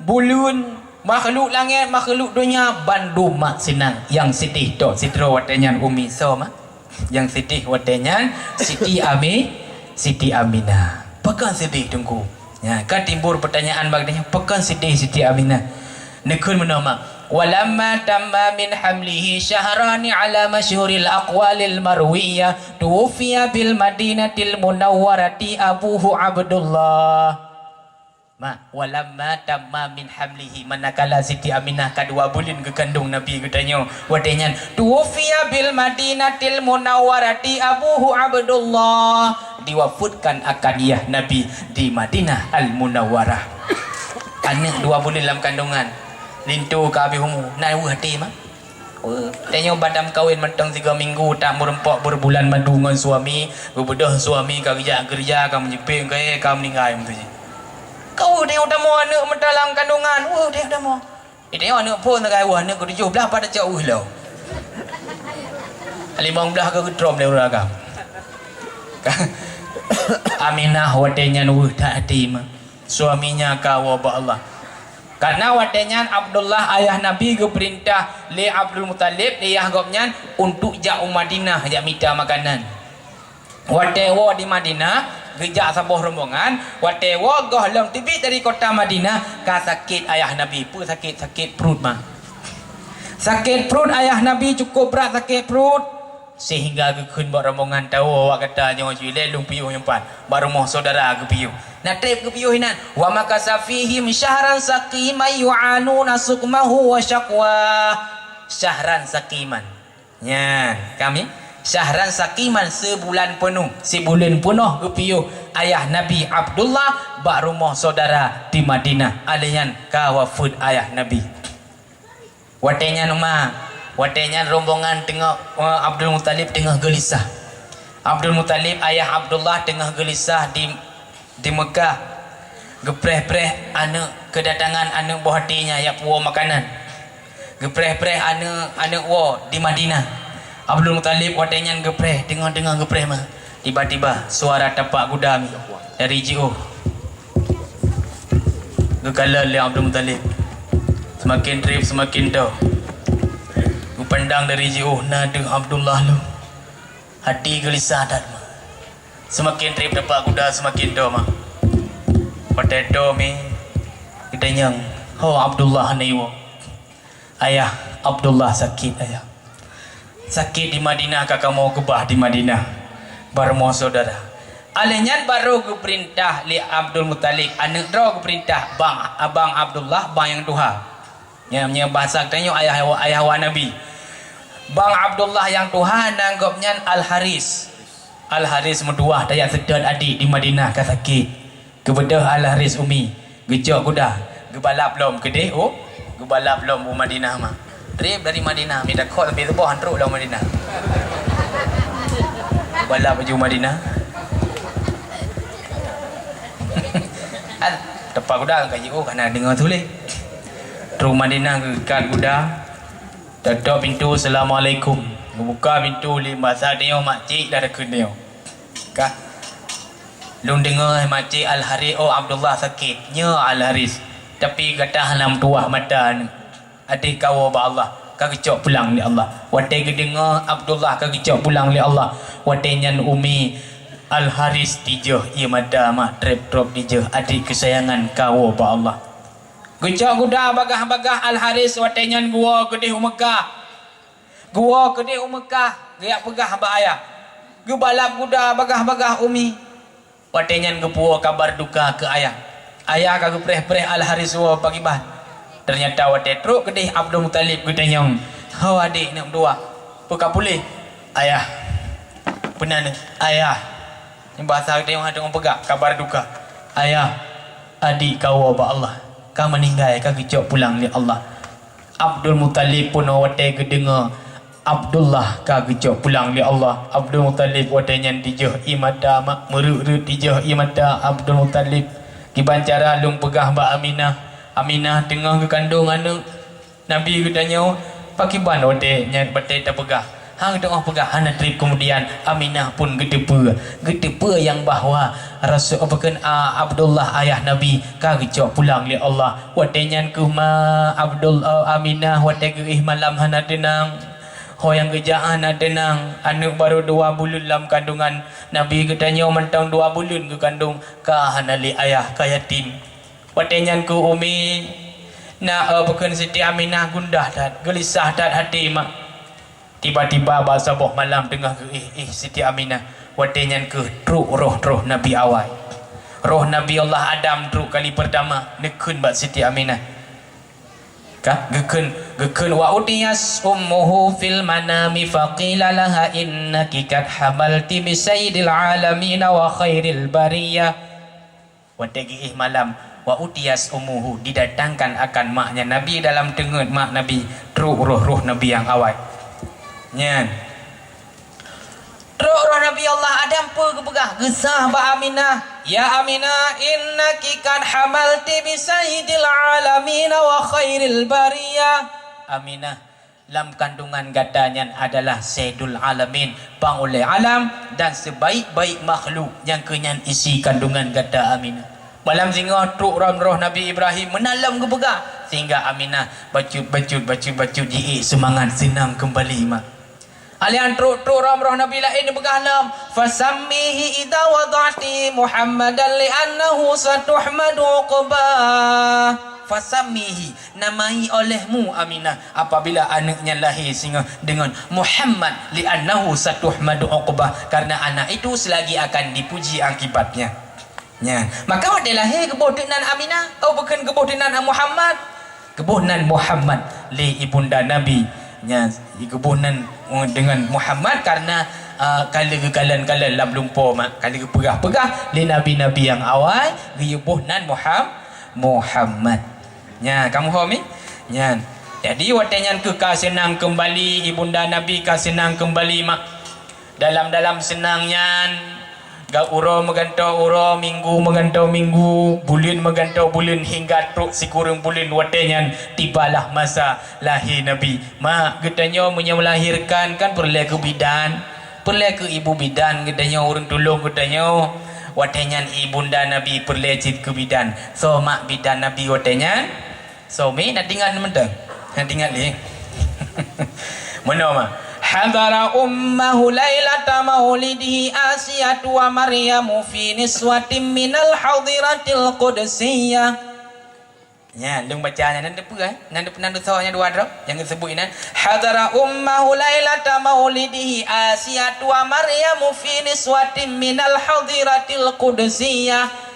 bulun, makhluk langit, makhluk dunia bandum mak senang. Yang sedih tok sitro watanya umi so mak. Yang sedih watanya Siti Aminah. Pekan sedih tunggu. Ya, kan timbul pertanyaan bagainya pekan sedih Siti Aminah. Nekun menama walamma tamma min hamlihi syahrani ala masyhuril aqwalil marwiyah tuwfiya bil madinatil munawwarati abuhu Abdullah. Walamma tamma min hamlihi, manakala Siti Aminah kedua bulan kekandung Nabi katanya wadanya tuwfiya bil madinatil munawwarati abuhu Abdullah, diwafatkan akan ia Nabi di Madinah al Munawwarah. Anak 2 bulan dalam kandungan lintu ka abi humu nai hati mah Tanya badam kahwin mentang 3 minggu tak merempak berbulan madu dengan suami, bebedah suami kerja kau menyeping kau meninggal begitu je. Kau tengok dah mau anak mentalang kandungan. Tengok dah mau. Tengok anak pun tak kaya anak kau 17 pada jauh lah. 15 ke gedrom dia beragam. Aminah wadenya nuh tak atim. Suaminya kau ba Allah. Karena wadenya Abdullah ayah Nabi ke perintah li Abdul Muttalib ayah gopnya untuk jak Madinah jak minta makanan. Wadewa di Madinah gejak sabuh rombongan, wadewa goh lam tibik dari kota Madinah ka sakit ayah Nabi, sakit perut mah. Sakit perut ayah Nabi cukup berat sakit perut sehingga gekun buat rombongan tahu awak kata nyawa jile lung piuh nyempat baru moh saudara ke piuh nak trip ke piuh hinan wa makasa fihim syahran saqiman yu'anuna sukmahu wa syaqwa syahran saqiman nya kami syahran saqiman sebulan penuh ke piuh ayah Nabi Abdullah bak rumah saudara di Madinah alian kawafud ayah Nabi watenya nama watenya rombongan tengah Abdul Muttalib tengah gelisah. Abdul Muttalib ayah Abdullah tengah gelisah di Mekah. Gepreh-preh anak kedatangan anak buah hatinya yang puas makanan. Gepreh-preh anak wa di Madinah. Abdul Muttalib watenya gepreh tengah gepreh mah. Tiba-tiba suara tapak kuda dari jauh. Gegala oleh Abdul Muttalib. Semakin trip semakin tahu. Pandang dari jauh nada Abdullah lu hati gelisah dan semakin trip dapat kuda semakin doma pada domi kita nyang Abdullah naiwo ayah Abdullah sakit ayah sakit di Madinah kakak mau kebah di Madinah baru mau saudara alenya baru ke perintah li Abdul Muttalib anak draw ke perintah abang Abdullah bang yang tuha yang bahasa tanya ayah wa Nabi Bang Abdullah yang Tuhan nanggapnya Al-Haris meduah daya sedot adik di Madinah ka sakit kebedah Al-Haris umi gejok kuda gebalap lom gede gebalap lom Madinah mah trip dari Madinah minta kau lebih tebah hantruk lom Madinah gebalap baju Madinah tepat kuda kaji karena dengar tulis terus Madinah ke kuda tutup pintu Assalamualaikum buka pintu lima saat dia makcik dah ada kena kah lung dengar makcik Al-Haris Abdullah sakitnya Al-Haris tapi kata halam tuah mata adik kau ba Allah kagecok pulang li Allah watai ke dengar Abdullah kagecok pulang li Allah watainya umi Al-Haris dijah ia mada mak trap drop dijah adik kesayangan kau ba Allah gejak kuda bagah-bagah Al-Haris watenya gua gede Mekah gaya pegah ba ayah gebalap kuda bagah-bagah umi watenya gepua kabar duka ke ayah kagak preh Al-Haris wa pagi bah ternyata wate truk gede Abdul Muttalib gedenya adik nak dua peka pulih ayah benar ayah ni bahasa dia orang tengok pegak kabar duka ayah adik kau ba Allah kau meninggal kau gecok pulang li Allah Abdul Muttalib pun wate kedengar Abdullah kau gecok pulang li Allah Abdul Muttalib watenya dijah imada mak merut dijah imada Abdul Muttalib kibancara lung pegah ba Aminah tengah ke kandung anak Nabi katanya pakiban wate nya bate tak pegah hang tengah pegah hana trip kemudian Aminah pun gedepa yang bahwa Rasul Abdullah ayah Nabi kagecok pulang li Allah watenya ke ma Aminah wate ke malam hana tenang yang kejaan tenang anak baru 2 bulan dalam kandungan Nabi katanya mentang 2 bulan ke kandung ka hana li ayah ka yatim watenya ke umi na bukan Siti Aminah gundah dat gelisah dat hati mak tiba-tiba bahasa boh malam tengah ke Siti Aminah watenya ke truk roh Nabi awal roh Nabi Allah Adam truk kali pertama nekun bat Siti Aminah kah gekun wa utiyas ummuhu fil manami faqila laha innaki kad hamalti bi sayyidil alamin wa khairil bariyah wategi malam wa utiyas umuhu, didatangkan akan maknya Nabi dalam tengut mak Nabi teruk roh Nabi yang awal nyan teruk roh Nabi Allah Adam apa kepegah gesah ba Aminah, ya Aminah innaki kan hamalti bi sayyidil alamin wa khairil bariyah. Aminah dalam kandungan gadanya adalah Sayyidul Alamin, pangulai alam dan sebaik-baik makhluk yang kenyan isi kandungan gada Aminah. Malam singa truk roh Nabi Ibrahim menalam ke pegah sehingga Aminah bacut ji semangat senang kembali mak. Alian truk roh Nabi lain pegah lam fasammihi idza wada'ti Muhammadan li annahu satuhmadu uqbah. Fasamihi, namai olehmu Aminah apabila anaknya lahir sehingga dengan Muhammad li'annahu satuhmadu uqbah, karena anak itu selagi akan dipuji akibatnya. Ya, maka waktu lahir kebohdanan Aminah, bukan kebohdanan Muhammad, kebohdanan Muhammad li ibunda Nabi. Ya, kebohdanan dengan Muhammad karena kala-kalan lam lumpur mak, kala pegah-pegah li nabi-nabi yang awal kebohdanan Muhammad. Ya, kamu faham ni? Ya. Jadi watanya kekal senang kembali ibunda Nabi ka senang kembali mak. Dalam senangnya uro megantau uro, minggu megantau minggu, bulan megantau bulan hingga truk sikurang bulan watanya tibalah masa lahir Nabi. Mak katanya melahirkan kan perlu ke bidan, perlu ke ibu bidan katanya orang tolong katanya. Watanya ibunda Nabi perlu ke bidan. So mak bidan Nabi watanya so mi nak tinggal mentang. Nak tinggal ni. Mana mah? Hadara ummahu lailata maulidihi Asiyatu wa Maryamu fi niswatin minal hadiratil qudsiyah. Ya, lung bacanya nanti apa kan? Nanti sawahnya dua drop yang disebut ini. Hadara ummahu lailata maulidihi Asiyatu wa Maryamu fi niswatin minal hadiratil qudsiyah.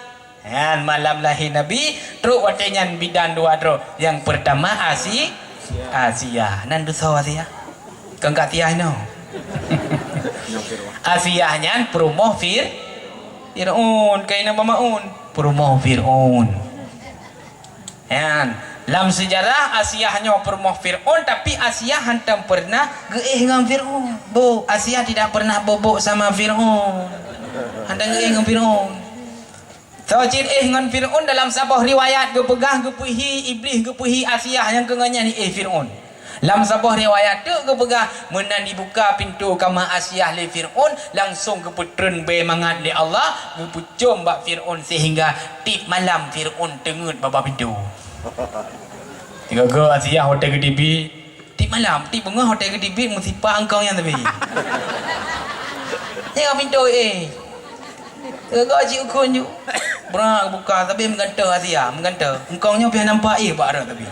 Dan malam lahir Nabi truk watanya bidan dua drop. Yang pertama Asia. Nanti sawah Asia. Kengkat tiah no. Asiahnya perumoh Fir'aun kain nama maun perumoh Fir'aun. Yan dalam sejarah Asiahnya perumoh Fir'aun, tapi Asiah hantam pernah dengan Fir'aun. Asiah tidak pernah bobok sama Fir'aun. Hantam dengan Fir'aun. So cid dengan Fir'aun dalam sebuah riwayat gepegah gepuhi iblis gepuhi Asiah yang kenganya ni Fir'aun. Dalam sebuah riwayat tu gepegah menan dibuka pintu kama Asiah li Fir'aun langsung geputren be mangat li Allah gepucum bak Fir'aun sehingga tip malam Fir'aun tengut baba pintu. Tiga ke Asiah hotel gedibi tip malam tip bengah hotel gedibi musibah engkau yang tapi. Jangan pintu Gagak cik ukun je. Berak buka tapi mengata Asia, mengata. Engkau nya pihak nampak pak ada tapi.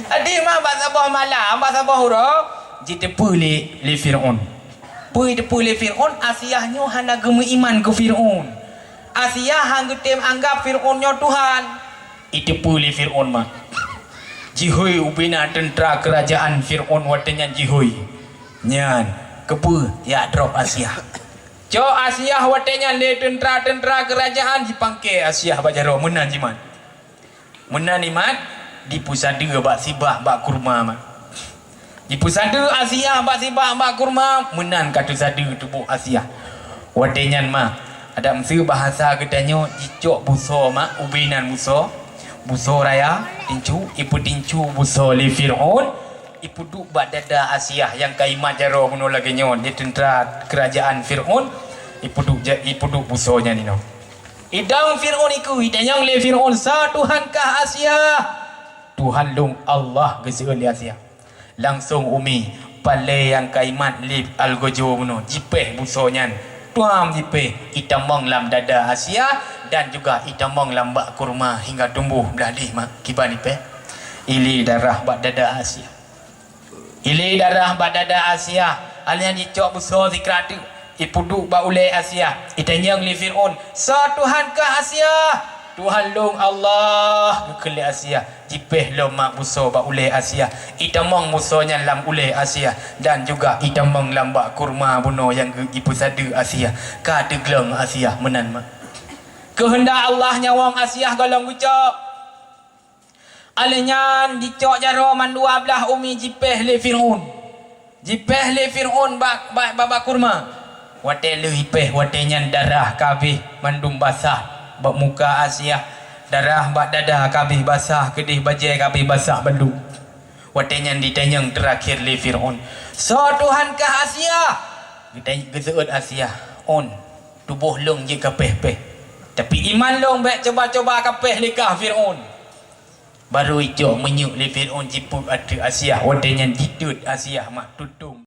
Adik mah bahasa bawah malam, bahasa bawah huruf. Jite puli li Fir'aun. Puli Fir'aun Asiahnya hana gemu iman ke Fir'aun. Asiah hang getem anggap Fir'aunnya Tuhan. Itu puli Fir'aun mah. Jihui ubina tentera kerajaan Fir'aun watanya jihui. Nyan, kepu ya drop Asiah. Jo Asiah watanya le tentera kerajaan dipangke Asiah bajaro menan jiman. Menan iman di pusada bak sibak bak kurma mak. Di pusada Asiah bak sibak bak kurma menan katu sada tubuh Asiah. Watanya mah ada mesti bahasa katanya jicok buso mak ubinan buso. Buso raya tincu ipu tincu buso li Fir'aun. Ipu duk bak dada Asiah yang kaimat jaro bunuh lagi nyon di tentera kerajaan Fir'aun. Ipu duk busonya ni no. Idang Fir'aun iku idang le Fir'aun sa Tuhankah Asiah? Tuhan lung Allah geseun di Asiah. Langsung umi pale yang kaimat li algojo bunuh jipeh busonya. Tuam jipeh itamong lam dada Asiah dan juga itamong lam bak kurma hingga tumbuh belalih mak kiban ipeh. Ili darah bak dada Asiah. Ili darah badada Asiah alian dicok buso zikrat ipuduk ba ulai Asiah itanyang li Fir'aun sa Tuhankah Asiah? Tuhan long Allah kele Asiah jipeh lo mak buso ba ulai Asiah itamong musonya lam ulai Asiah dan juga itamong lam ba kurma buno yang ipu sada Asiah ka deglong Asiah menan mak kehendak Allah nyawang Asia golong gucok alenya dicok jaro man 12 umi jipeh le Fir'aun bak kurma wate le ipeh wate nyan darah kabeh mandum basah bak muka Asia darah bak dada kabeh basah kedih bajai kabeh basah bandung wate nyan ditanyang terakhir le Fir'aun so Tuhan kah Asia geseut Asia on tubuh long je kapeh-peh tapi iman long baik coba-coba kapeh lekah Fir'aun baru ijo menyuk le Fir'aun jiput ada Asia wadanya ditut Asia mak tutung